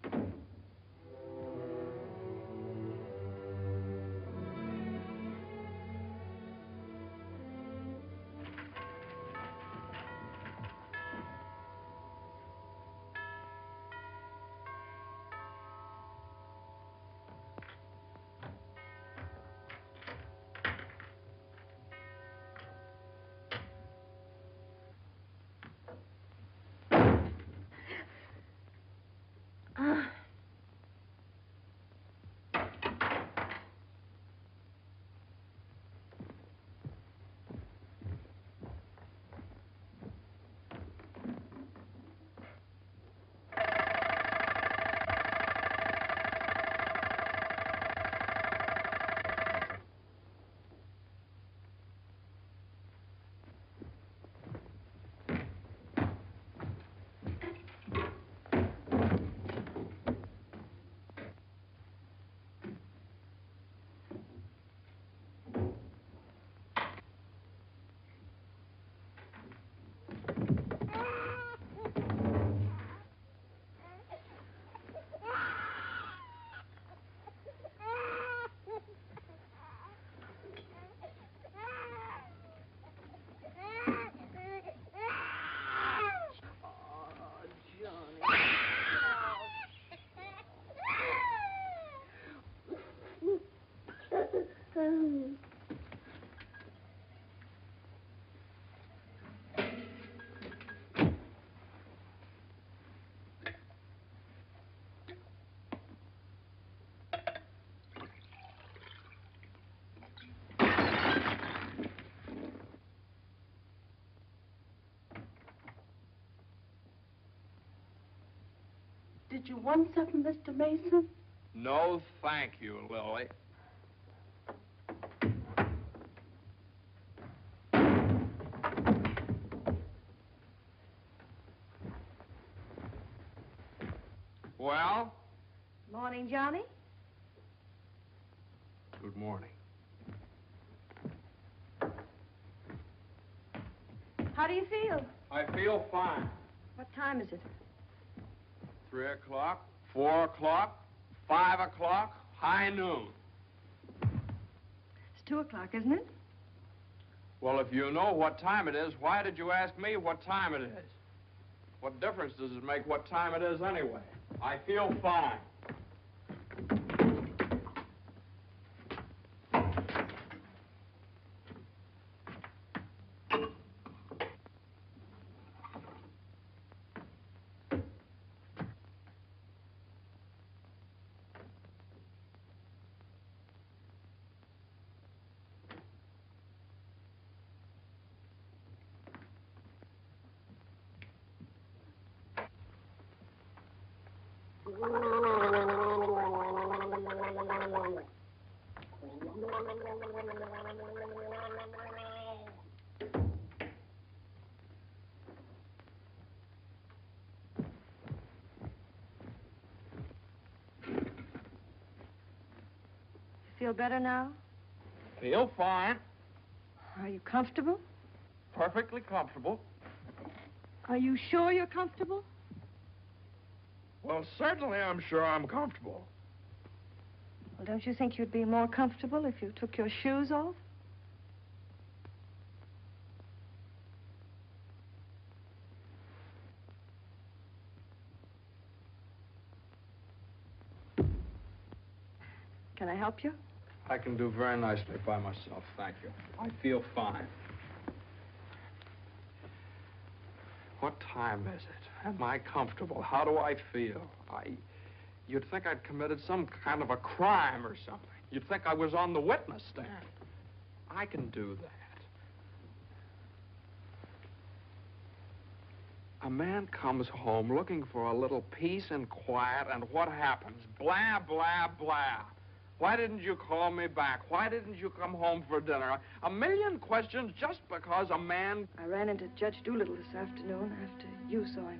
Did you want something, Mr. Mason? No, thank you, Lily. Well? Morning, Johnny. Good morning. How do you feel? I feel fine. What time is it? 3 o'clock, 4 o'clock, 5 o'clock, high noon. It's 2 o'clock, isn't it? Well, if you know what time it is, why did you ask me what time it is? What difference does it make what time it is anyway? I feel fine. Feel better now? Feel fine. Are you comfortable? Perfectly comfortable. Are you sure you're comfortable? Well, certainly I'm sure I'm comfortable. Well, don't you think you'd be more comfortable if you took your shoes off? Can I help you? I can do very nicely by myself, thank you. I feel fine. What time is it? Am I comfortable? How do I feel? You'd think I'd committed some kind of a crime or something. You'd think I was on the witness stand. I can do that. A man comes home looking for a little peace and quiet, and what happens? Blah, blah, blah. Why didn't you call me back? Why didn't you come home for dinner? A million questions just because a man... I ran into Judge Doolittle this afternoon after you saw him.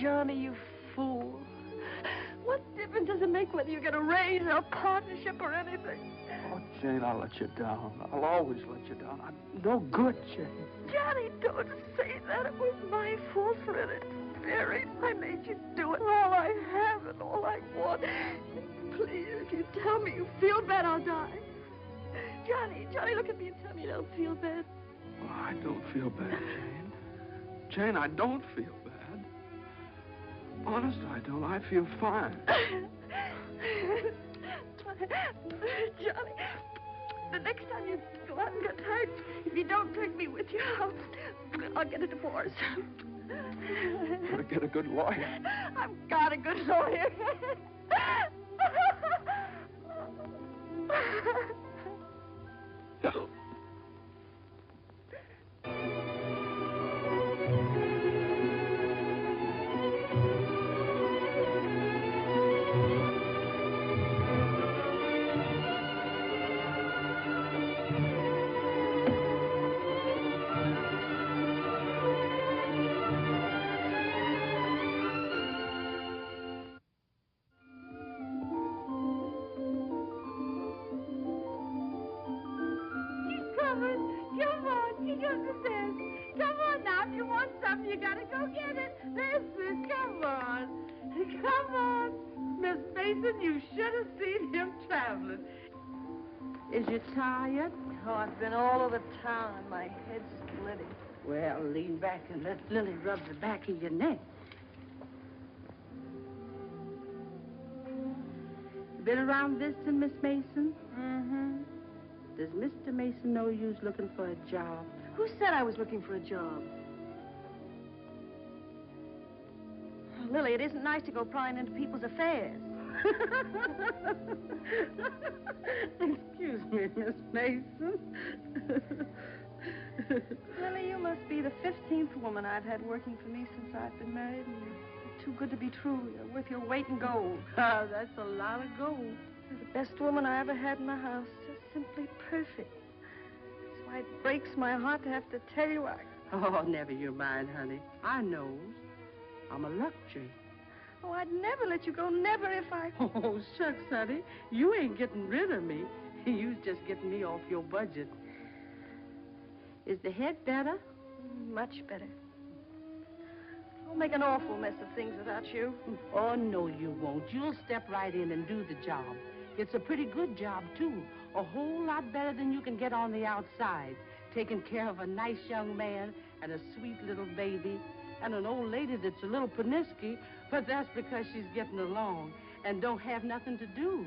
Johnny, you fool. What difference does it make whether you get a raise or a partnership or anything? Oh, Jane, I'll let you down. I'll always let you down. I'm no good, Jane. Johnny, don't say that. It was my fault for it. Very. I made you do it. All I have and all I want. Please, if you tell me you feel bad, I'll die. Johnny, look at me and tell me you don't feel bad. Oh, I don't feel bad, Jane. Jane, I don't feel bad. Honest, I don't. I feel fine. Johnny, the next time you go out and get hurt, if you don't take me with you, I'll get a divorce. Gotta get a good lawyer. I've got a good lawyer. Is you tired? Oh, I've been all over town and my head's splitting. Well, lean back and let Lily rub the back of your neck. Been around visiting, Miss Mason? Mm-hmm. Does Mr. Mason know you's looking for a job? Who said I was looking for a job? Oh, Lily, it isn't nice to go prying into people's affairs. Excuse me, Miss Mason. Lily, you must be the 15th woman I've had working for me since I've been married, and you're too good to be true. You're worth your weight in gold. Ah, that's a lot of gold. You're the best woman I ever had in the house. Just simply perfect. That's why it breaks my heart to have to tell you Oh, never you mind, honey. I knows. I'm a luxury. Oh, I'd never let you go, never if I... Oh, shucks, honey. You ain't getting rid of me. You's just getting me off your budget. Is the head better? Much better. I'll make an awful mess of things without you. Oh, no, you won't. You'll step right in and do the job. It's a pretty good job, too. A whole lot better than you can get on the outside. Taking care of a nice young man and a sweet little baby and an old lady that's a little pernisky, but that's because she's getting along and don't have nothing to do.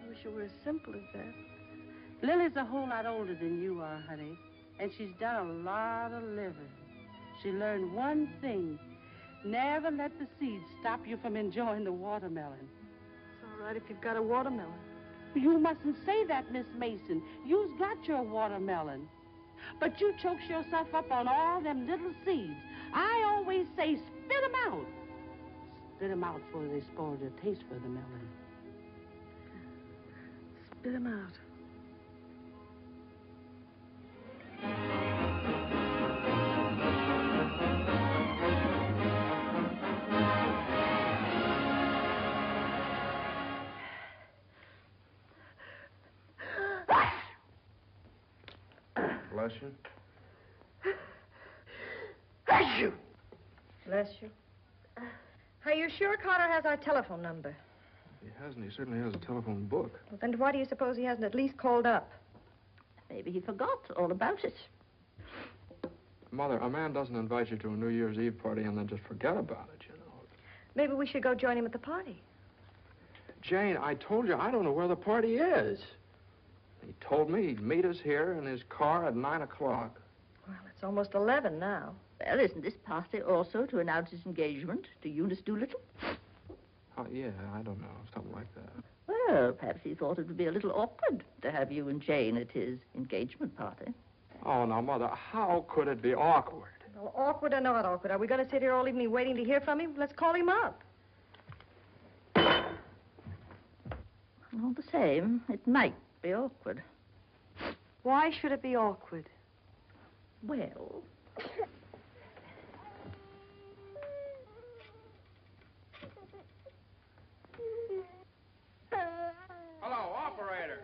I wish it were as simple as that. Lily's a whole lot older than you are, honey, and she's done a lot of living. She learned one thing. Never let the seeds stop you from enjoying the watermelon. It's all right if you've got a watermelon. You mustn't say that, Miss Mason. You've got your watermelon. But you chokes yourself up on all them little seeds. I always say, spit 'em out. Spit 'em out before they spoil their taste for the melon. Spit 'em out. Bless you. Bless you. Bless you. Are you sure Carter has our telephone number? He hasn't. He certainly has a telephone book. Well, then why do you suppose he hasn't at least called up? Maybe he forgot all about it. Mother, a man doesn't invite you to a New Year's Eve party and then just forget about it, you know. Maybe we should go join him at the party. Jane, I told you I don't know where the party is. He told me he'd meet us here in his car at 9 o'clock. Well, it's almost 11 now. Well, isn't this party also to announce his engagement to Eunice Doolittle? Oh, yeah, I don't know, something like that. Well, perhaps he thought it would be a little awkward to have you and Jane at his engagement party. Oh, now, Mother, how could it be awkward? Well, awkward or not awkward, are we going to sit here all evening waiting to hear from him? Let's call him up. All the same, it might be awkward. Why should it be awkward? Well... Hello, operator.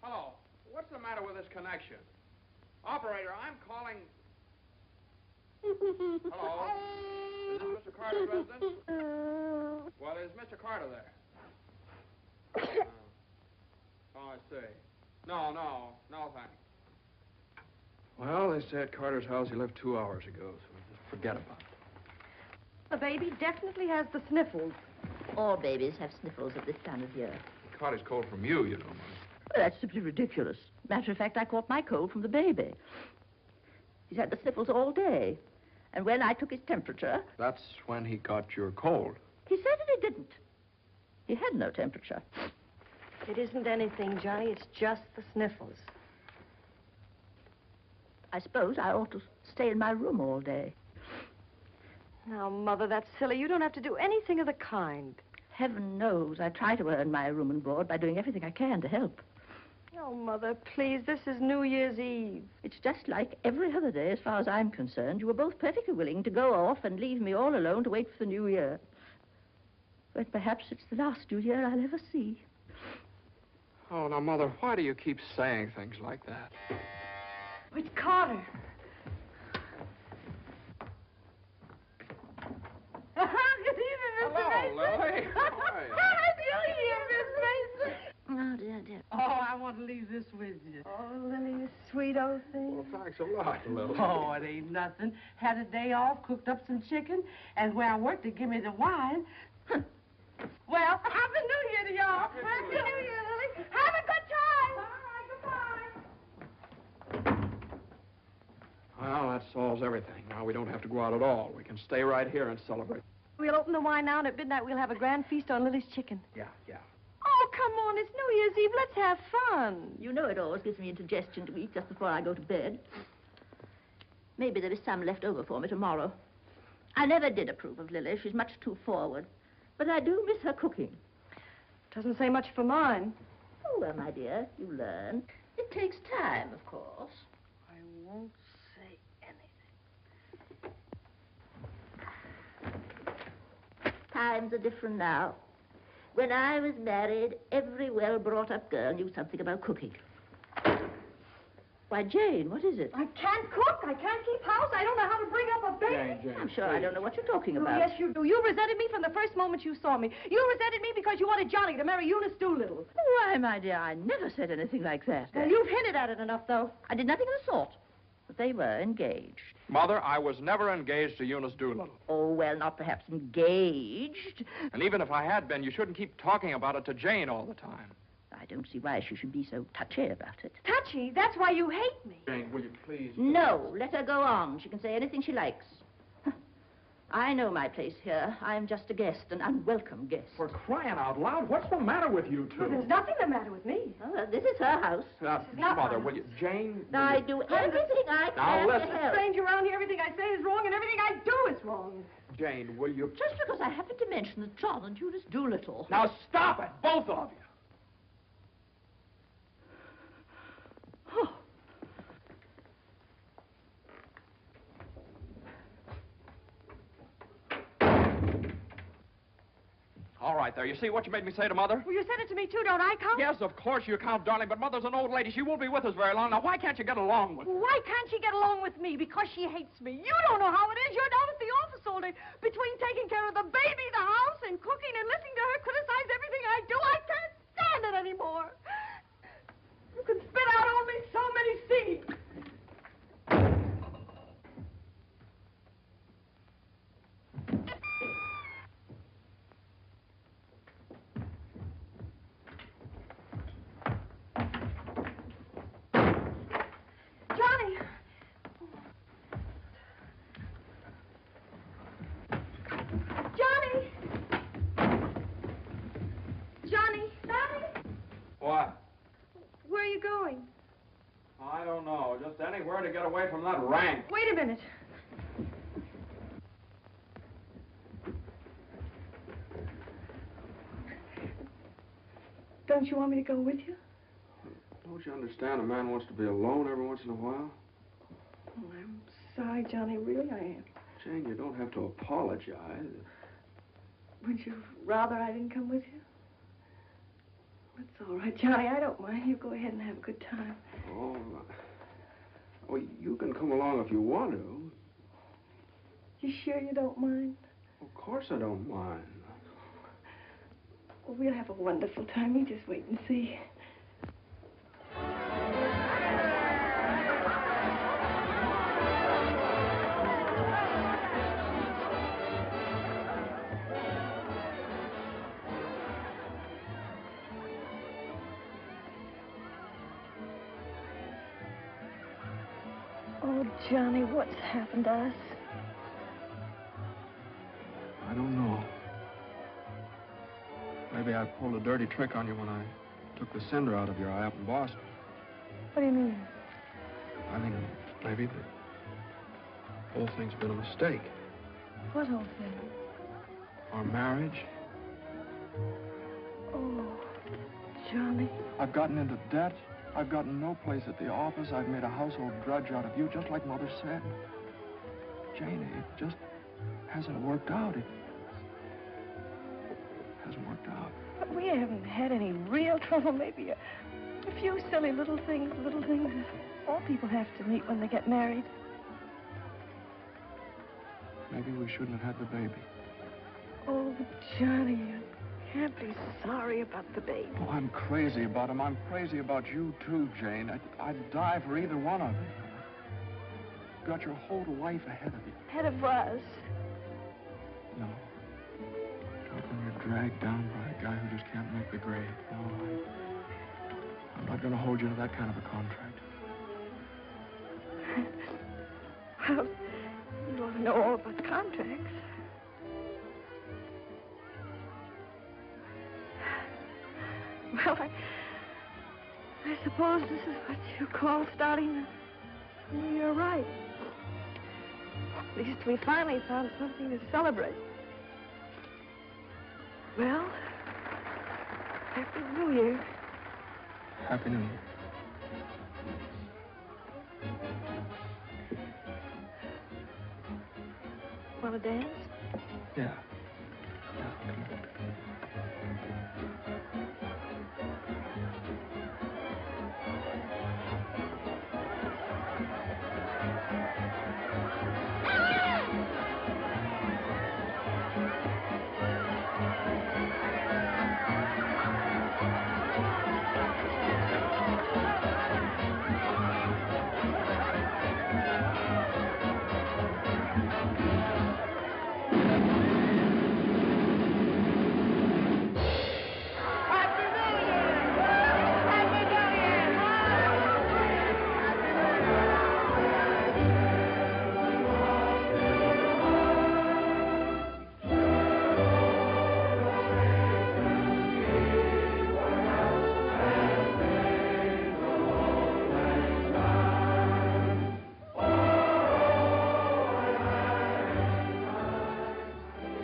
Hello. What's the matter with this connection? Operator, I'm calling... Hello? Is this Mr. Carter's residence? Well, is Mr. Carter there? Oh, I see. No, thanks. Well, they say at Carter's house he left 2 hours ago, so just forget about it. The baby definitely has the sniffles. All babies have sniffles at this time of year. He caught his cold from you, you know, Mother. Well, that's simply ridiculous. Matter of fact, I caught my cold from the baby. He's had the sniffles all day. And when I took his temperature... That's when he got your cold. He certainly didn't. He had no temperature. It isn't anything, Johnny. It's just the sniffles. I suppose I ought to stay in my room all day. Now, Mother, that's silly. You don't have to do anything of the kind. Heaven knows I try to earn my room and board by doing everything I can to help. Oh, Mother, please, this is New Year's Eve. It's just like every other day as far as I'm concerned. You were both perfectly willing to go off and leave me all alone to wait for the New Year. But perhaps it's the last New Year I'll ever see. Oh, now, Mother, why do you keep saying things like that? It's Carter. Good evening, Mr. Hello, Mason. Lily. How are you? Happy New Year, Miss Mason. Oh, dear. Oh, I want to leave this with you. Oh, Lily, you sweet old thing. Well, thanks a lot, Lily. Oh, it ain't nothing. Had a day off, cooked up some chicken, and where I worked, they give me the wine. Well, Happy New Year to y'all. Happy New Year. Lily. Have a good time. All right, goodbye. Well, that solves everything. Now we don't have to go out at all. We can stay right here and celebrate. We'll open the wine now, and at midnight we'll have a grand feast on Lily's chicken. Yeah. Oh, come on. It's New Year's Eve. Let's have fun. You know it always gives me indigestion to eat just before I go to bed. Maybe there is some left over for me tomorrow. I never did approve of Lily. She's much too forward. But I do miss her cooking. Doesn't say much for mine. Oh, well, my dear, you learn. It takes time, of course. I won't say anything. Times are different now. When I was married, every well-brought-up girl knew something about cooking. Why, Jane, what is it? I can't cook. I can't keep house. I don't know how to bring up a baby. Jane, I'm sure please. I don't know what you're talking Oh, about. yes, you do. You resented me from the first moment you saw me. You resented me because you wanted Johnny to marry Eunice Doolittle. Why, my dear, I never said anything like that. Well, you've hinted at it enough, though. I did nothing of the sort. But they were engaged. Mother, I was never engaged to Eunice Doolittle. Oh, well, not perhaps engaged. And even if I had been, you shouldn't keep talking about it to Jane all the time. I don't see why she should be so touchy about it. Touchy? That's why you hate me. Jane, will you please? No, let her go on. She can say anything she likes. I know my place here. I'm just a guest, an unwelcome guest. For crying out loud, what's the matter with you Well, two? there's nothing the matter with me. Oh, this is her house. not Mother, mine. will you? Jane? will I you- do everything I Now, can to listen. help. Strange around here, everything I say is wrong, and everything I do is wrong. Jane, will you? Just because I happened to mention that John and Eunice Doolittle. Now stop it, both of you. Oh. All right, there. You see what you made me say to Mother? Well, you said it to me, too. Don't I count? Yes, of course you count, darling, but Mother's an old lady. She won't be with us very long. Now, why can't you get along with her? Why can't she get along with me? Because she hates me. You don't know how it is. You're down at the office all day. Between taking care of the baby, the house, and cooking, and listening to her criticize everything I do, I can't stand it anymore. You can spit out only so many seeds. Johnny! Johnny! Johnny! Johnny! What? Where are you going? I don't know. Just anywhere to get away from that rank. Wait a minute. Don't you want me to go with you? Don't you understand? A man wants to be alone every once in a while. Oh, I'm sorry, Johnny. Really, I am. Jane, you don't have to apologize. Would you rather I didn't come with you? That's all right, Johnny. I don't mind. You go ahead and have a good time. Oh, you can come along if you want to. You sure you don't mind? Of course I don't mind. Well, we'll have a wonderful time. You just wait and see. Oh, Johnny, what's happened to us? I don't know. Maybe I pulled a dirty trick on you when I took the cinder out of your eye up in Boston. What do you mean? I think maybe the whole thing's been a mistake. What whole thing? Our marriage. Oh, Johnny. I've gotten into debt. I've gotten no place at the office. I've made a household drudge out of you, just like Mother said. Jane, it just hasn't worked out. It hasn't worked out. But we haven't had any real trouble. Maybe a few silly little things all people have to meet when they get married. Maybe we shouldn't have had the baby. Oh, Johnny, you can't be sorry about the baby. Oh, I'm crazy about him. I'm crazy about you, too, Jane. I'd die for either one of you. You've got your whole life ahead of you. Ahead of us. No. Not when you're dragged down by a guy who just can't make the grade. No, I'm not going to hold you to that kind of a contract. Well, you ought to know all about contracts. Well, I suppose this is what you call starting. You're right. At least we finally found something to celebrate. Well, Happy New Year. Happy New Year. Want to dance? Yeah.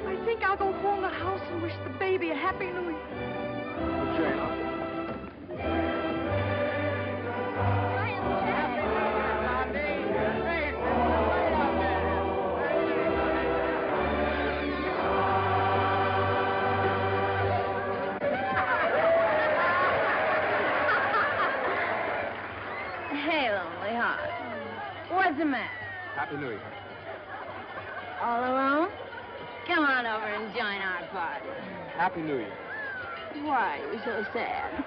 I think I'll go home to the house and wish the baby a Happy New Year. Hey, lonely heart. What's the matter? Happy New Year. All alone? Come on over and join our party. Happy New Year. Why are you so sad?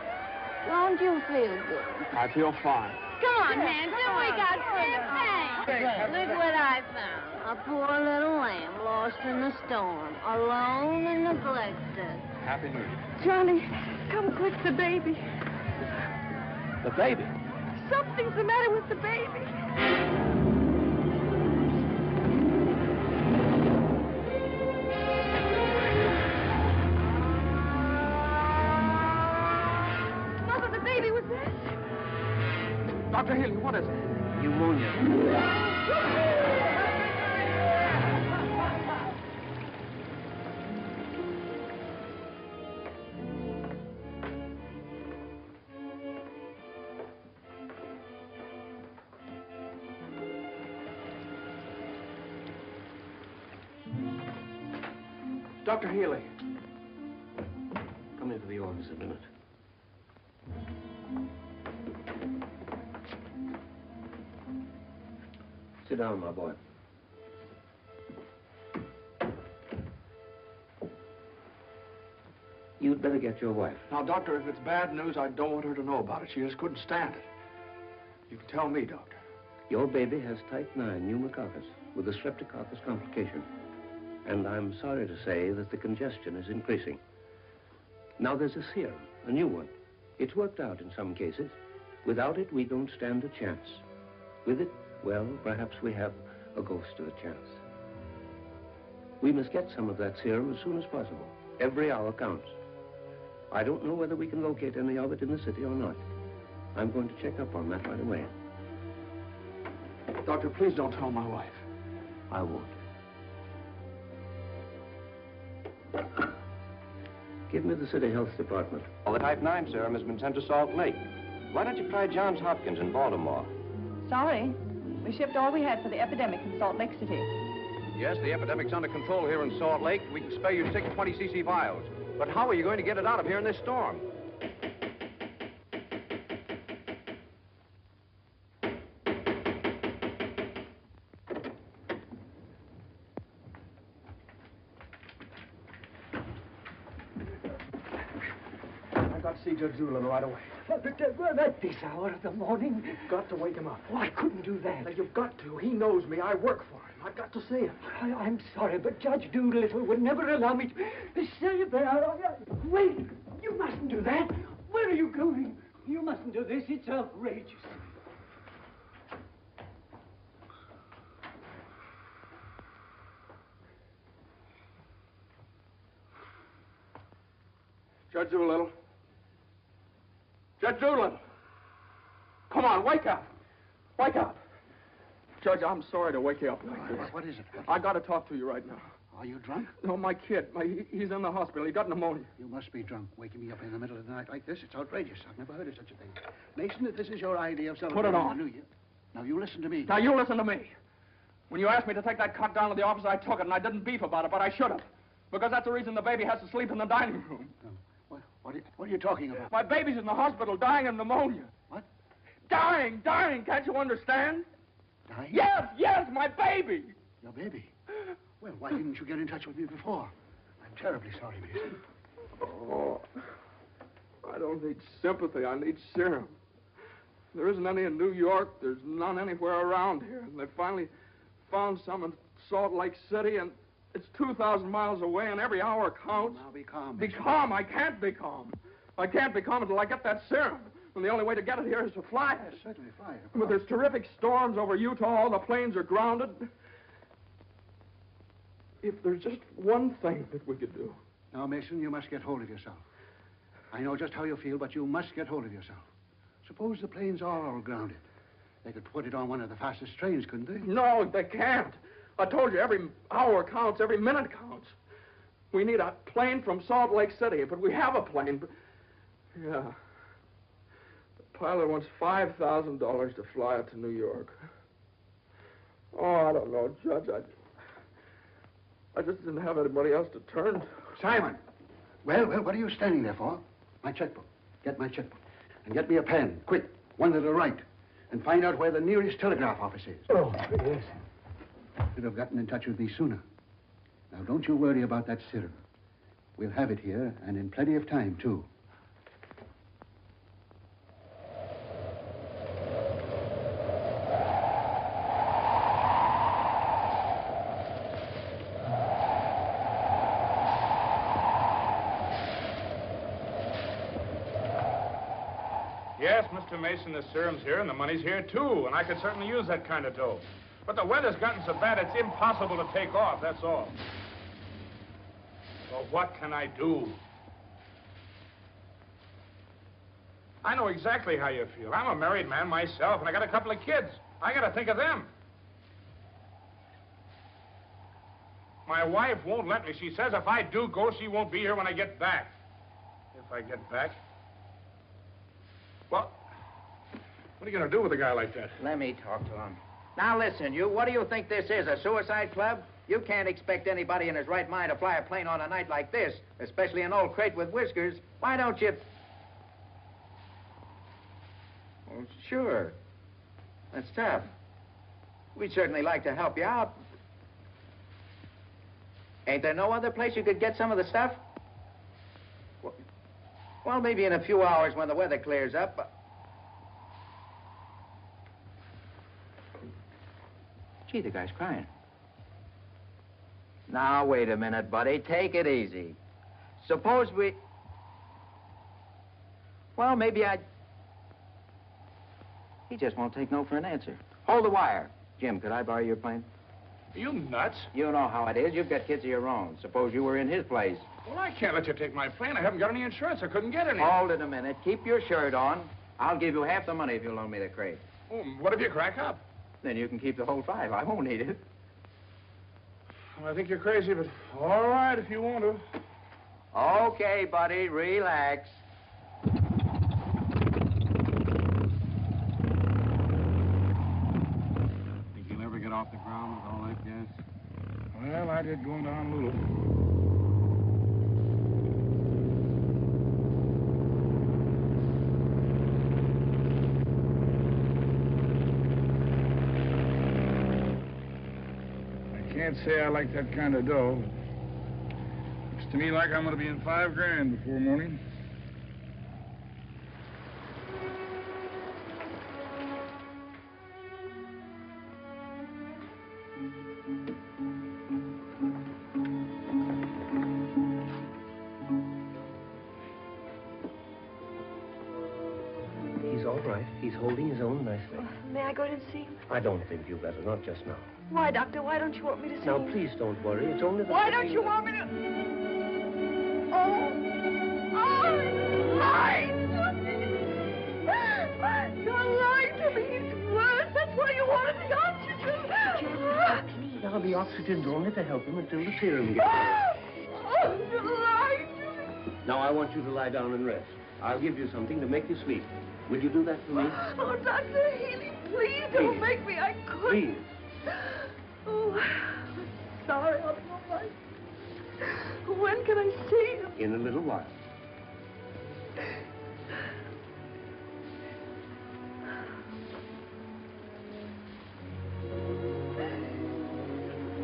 Don't you feel good? I feel fine. Come on, Hansel, we got champagne. Look what I found. A poor little lamb lost in the storm, alone and neglected. Happy New Year. Johnny, come quick, the baby. The baby? Something's the matter with the baby. Mother, the baby was this. Dr. Healy, what is it? Pneumonia. Dr. Healy. Come into the office a minute. Sit down, my boy. You'd better get your wife. Now, Doctor, if it's bad news, I don't want her to know about it. She just couldn't stand it. You can tell me, Doctor. Your baby has type 9 pneumococcus with a streptococcus complication. And I'm sorry to say that the congestion is increasing. Now, there's a serum, a new one. It's worked out in some cases. Without it, we don't stand a chance. With it, well, perhaps we have a ghost of a chance. We must get some of that serum as soon as possible. Every hour counts. I don't know whether we can locate any of it in the city or not. I'm going to check up on that right away. Doctor, please don't tell my wife. I won't. Give me the City Health Department. Well, the type 9 serum has been sent to Salt Lake. Why don't you try Johns Hopkins in Baltimore? Sorry. We shipped all we had for the epidemic in Salt Lake City. Yes, the epidemic's under control here in Salt Lake. We can spare you 6 20cc vials. But how are you going to get it out of here in this storm? I've got to see Judge Doolittle right away. But at this hour of the morning? You've got to wake him up. Oh, I couldn't do that. Now, you've got to. He knows me. I work for him. I've got to see him. I'm sorry, but Judge Doolittle would never allow me to stay there. Wait! You mustn't do that. Where are you going? You mustn't do this. It's outrageous. Judge Doolittle. Judge Doolittle. Come on, wake up. Wake up. Judge, I'm sorry to wake you up like this. What is it? I got to talk to you right now. Are you drunk? No, my kid. He's in the hospital. He got pneumonia. You must be drunk, waking me up in the middle of the night like this. It's outrageous. I've never heard of such a thing. Mason, if this is your idea of celebrating Put it on. the New Year. Now, you listen to me. Now, you listen to me. When you asked me to take that cot down to the office, I took it, and I didn't beef about it, but I should have. Because that's the reason the baby has to sleep in the dining room. What are you talking about? My baby's in the hospital dying of pneumonia. What? Dying. Can't you understand? Dying? Yes, my baby. Your baby? Well, why didn't you get in touch with me before? I'm terribly sorry, Mason. Oh, I don't need sympathy. I need serum. There isn't any in New York. There's none anywhere around here. And they finally found some in Salt Lake City, and it's 2,000 miles away, and every hour counts. Now, be calm. Be calm. I can't be calm. I can't be calm until I get that serum. And the only way to get it here is to fly it. Yes, certainly fly it. But there's terrific storms over Utah. All the planes are grounded. If there's just one thing that we could do. Now, Mason, you must get hold of yourself. I know just how you feel, but you must get hold of yourself. Suppose the planes are all grounded. They could put it on one of the fastest trains, couldn't they? No, they can't. I told you, every hour counts, every minute counts. We need a plane from Salt Lake City, but we have a plane. But... Yeah. The pilot wants $5,000 to fly it to New York. Oh, I don't know, Judge. I just didn't have anybody else to turn to. Simon! Well, what are you standing there for? My checkbook. Get my checkbook. And get me a pen, quick, one that'll write. And find out where the nearest telegraph office is. Oh, yes. Should have gotten in touch with me sooner. Now, don't you worry about that serum. We'll have it here, and in plenty of time, too. Yes, Mr. Mason, the serum's here, and the money's here, too, and I could certainly use that kind of dough. But the weather's gotten so bad, it's impossible to take off, that's all. Well, what can I do? I know exactly how you feel. I'm a married man myself, and I got a couple of kids. I got to think of them. My wife won't let me. She says if I do go, she won't be here when I get back. If I get back? Well, what are you going to do with a guy like that? Let me talk to him. Now listen, you, what do you think this is, a suicide club? You can't expect anybody in his right mind to fly a plane on a night like this, especially an old crate with whiskers. Why don't you... Well, sure. That's tough. We'd certainly like to help you out. Ain't there no other place you could get some of the stuff? Well, maybe in a few hours when the weather clears up. Gee, the guy's crying. Now, wait a minute, buddy. Take it easy. Suppose we... Well, maybe I... He just won't take no for an answer. Hold the wire. Jim, could I borrow your plane? Are you nuts? You know how it is. You've got kids of your own. Suppose you were in his place. Well, I can't let you take my plane. I haven't got any insurance. I couldn't get any. Hold it a minute. Keep your shirt on. I'll give you half the money if you loan me the crate. Oh, what if you crack up? Then you can keep the whole 5. I won't need it. Well, I think you're crazy, but all right if you want to. Okay, buddy. Relax. Think you'll ever get off the ground with all that gas? Well, I did go into Honolulu. I can't say I like that kind of dough. Looks to me like I'm going to be in $5 grand before morning. He's all right. He's holding his own nicely. May I go in and see him? I don't think you better, not just now. Why, Doctor? Why don't you want me to see Now, him? please don't worry. It's only the... Why don't you want me to... Oh! Oh! Light! Now, the oxygen's only to help him until the serum gets Now, I want you to lie down and rest. I'll give you something to make you sleep. Will you do that for me? Oh, Dr. Healy, please don't make me. I couldn't. Please. Oh, I'm sorry. I'll be all right. When can I see him? In a little while.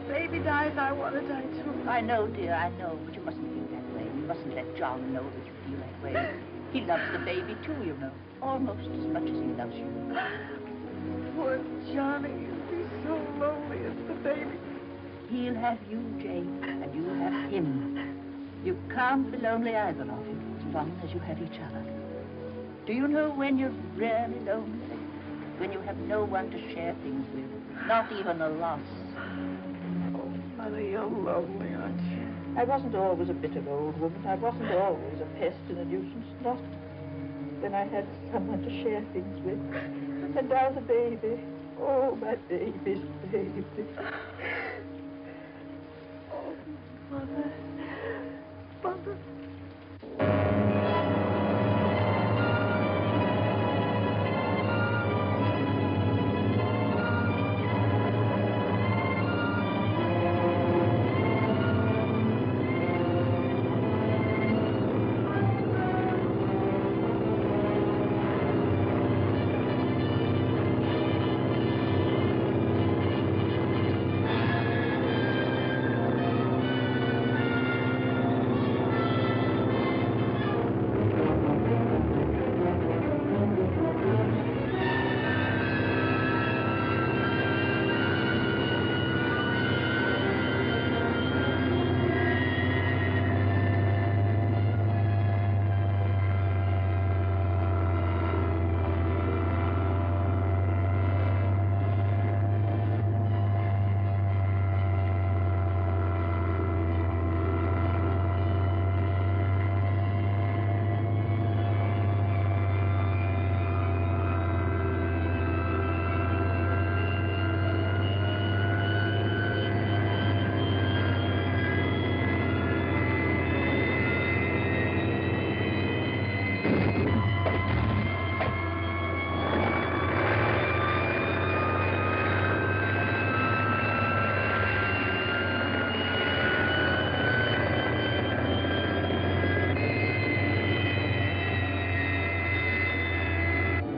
Baby dies, I want to die too. I know, dear, I know, but you mustn't feel that way. You mustn't let John know that you feel that way. He loves the baby, too, you know. Almost as much as he loves you. Poor Johnny. He'll be so lonely as the baby. He'll have you, Jane, and you'll have him. You can't be lonely, either of you, as long as you have each other. Do you know when you're really lonely? When you have no one to share things with, not even a loss. Oh, Mother, you're lonely, aren't you? I wasn't always a bitter old woman. I wasn't always a pest and a nuisance, not when I had someone to share things with. And now the baby. Oh, my baby's baby. Oh, Mother. Mother.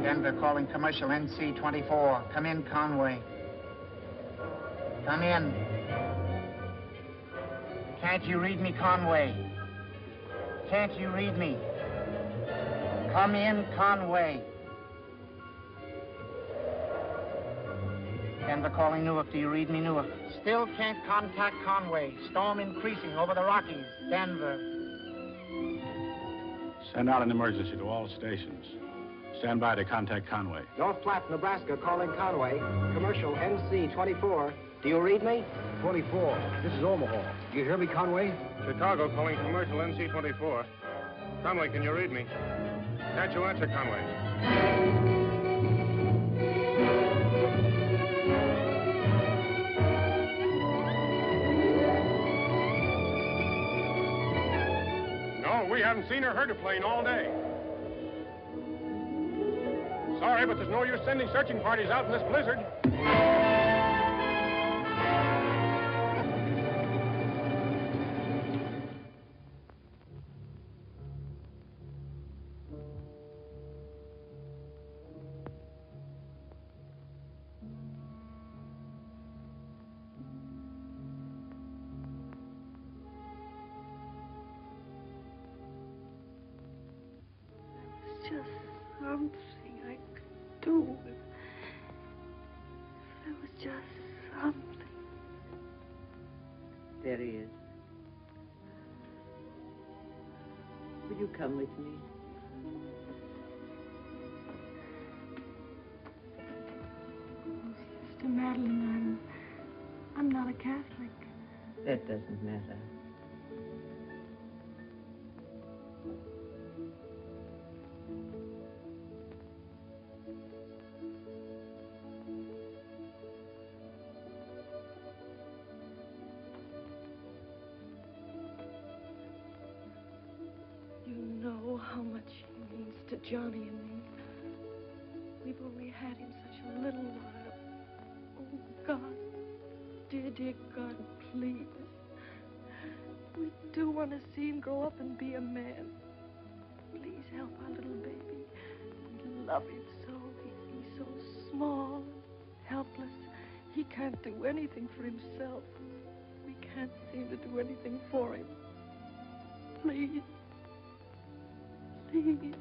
Denver calling commercial NC-24. Come in, Conway. Come in. Can't you read me, Conway? Can't you read me? Come in, Conway. Denver calling Newark. Do you read me, Newark? Still can't contact Conway. Storm increasing over the Rockies. Denver. Send out an emergency to all stations. Stand by to contact Conway. North Platte, Nebraska, calling Conway. Commercial NC-24. Do you read me? 24. This is Omaha. Do you hear me, Conway? Chicago calling commercial NC-24. Conway, can you read me? Can't you answer, Conway? No, we haven't seen or heard a plane all day. Sorry, but there's no use sending searching parties out in this blizzard. It's just something I could do. There was just something. There he is. Will you come with me? Oh, Sister Madeline, I'm not a Catholic. That doesn't matter. know how much he means to Johnny and me. We've only had him such a little while. Oh, God. Dear, dear God, please. We do want to see him grow up and be a man. Please help our little baby. We love him so. He's so small and helpless. He can't do anything for himself. We can't seem to do anything for him. Please. Please.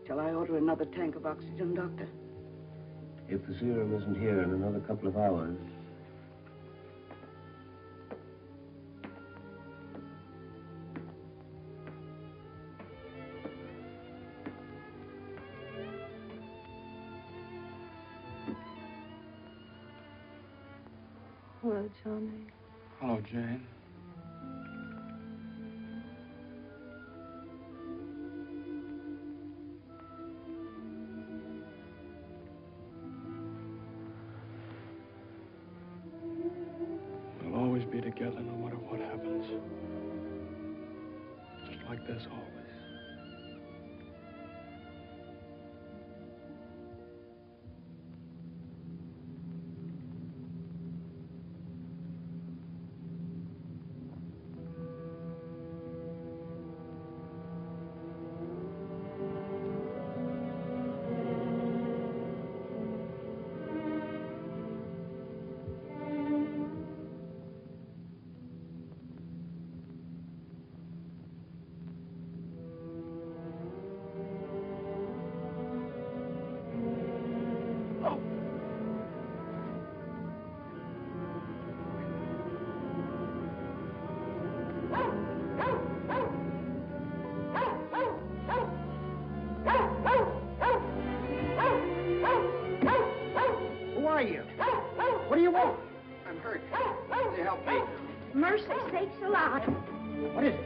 Shall I order another tank of oxygen, Doctor? If the serum isn't here in another couple of hours... Hello, Johnny. Hello, Jane. We'll always be together no matter what happens. Just like this always. Mercy sakes alive. What is it?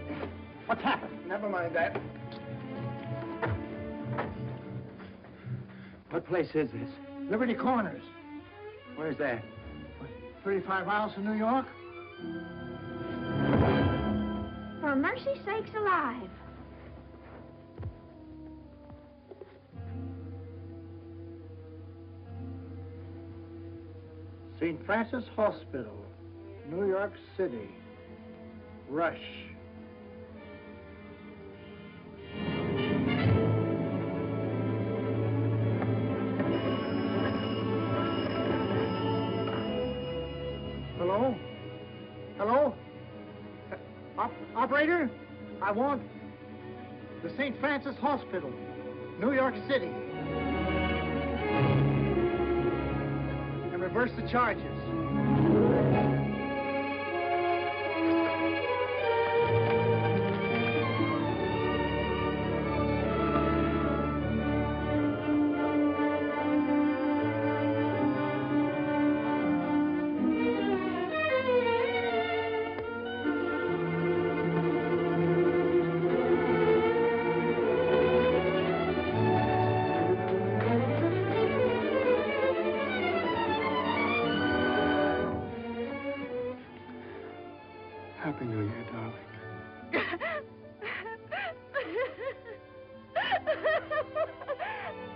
What's happened? Never mind that. What place is this? Liberty Corners. Where's that? 35 miles from New York? For mercy sakes alive. St. Francis Hospital, New York City. Rush. Hello? Hello? Operator? I want the St. Francis Hospital, New York City. And reverse the charges. Happy New Year, darling.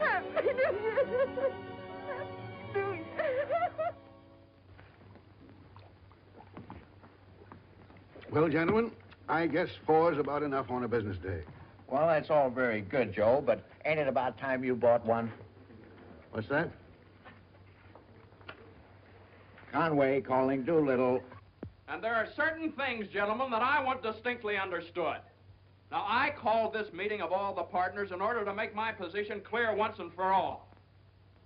Happy New Year. New Year. Well, gentlemen, I guess 4 is about enough on a business day. Well, that's all very good, Joe, but ain't it about time you bought one? What's that? Conway calling Doolittle. And there are certain things, gentlemen, that I want distinctly understood. Now, I called this meeting of all the partners in order to make my position clear once and for all.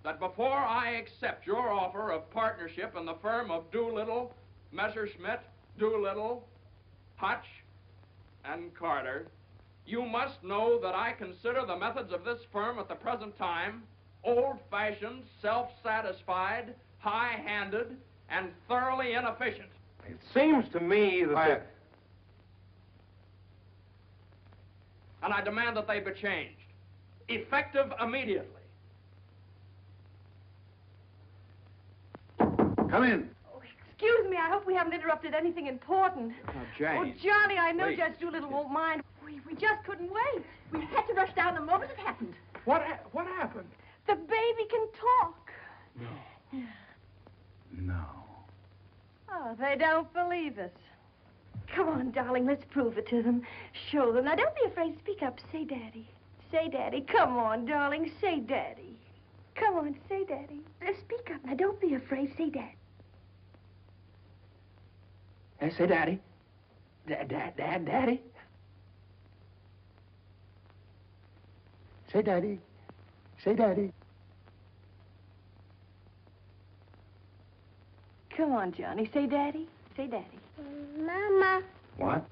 That before I accept your offer of partnership in the firm of Doolittle, Messerschmitt, Doolittle, Hutch, and Carter, you must know that I consider the methods of this firm at the present time old-fashioned, self-satisfied, high-handed, and thoroughly inefficient. It seems to me that... And I demand that they be changed, effective immediately. Come in. Excuse me, I hope we haven't interrupted anything important. Now, Jane. Oh, Johnny, I know Wait. Judge Doolittle won't mind. We just couldn't wait. We had to rush down the moment it happened. What happened? The baby can talk. No. Oh, they don't believe us. Come on, darling, let's prove it to them. Show them. Now, don't be afraid. Speak up. Say Daddy. Say Daddy. Come on, darling. Say Daddy. Come on, say Daddy. Speak up. Now, don't be afraid. Say Daddy. Say Daddy. Daddy. Say Daddy. Say Daddy. Come on, Johnny. Say Daddy. Say Daddy. Mama. What?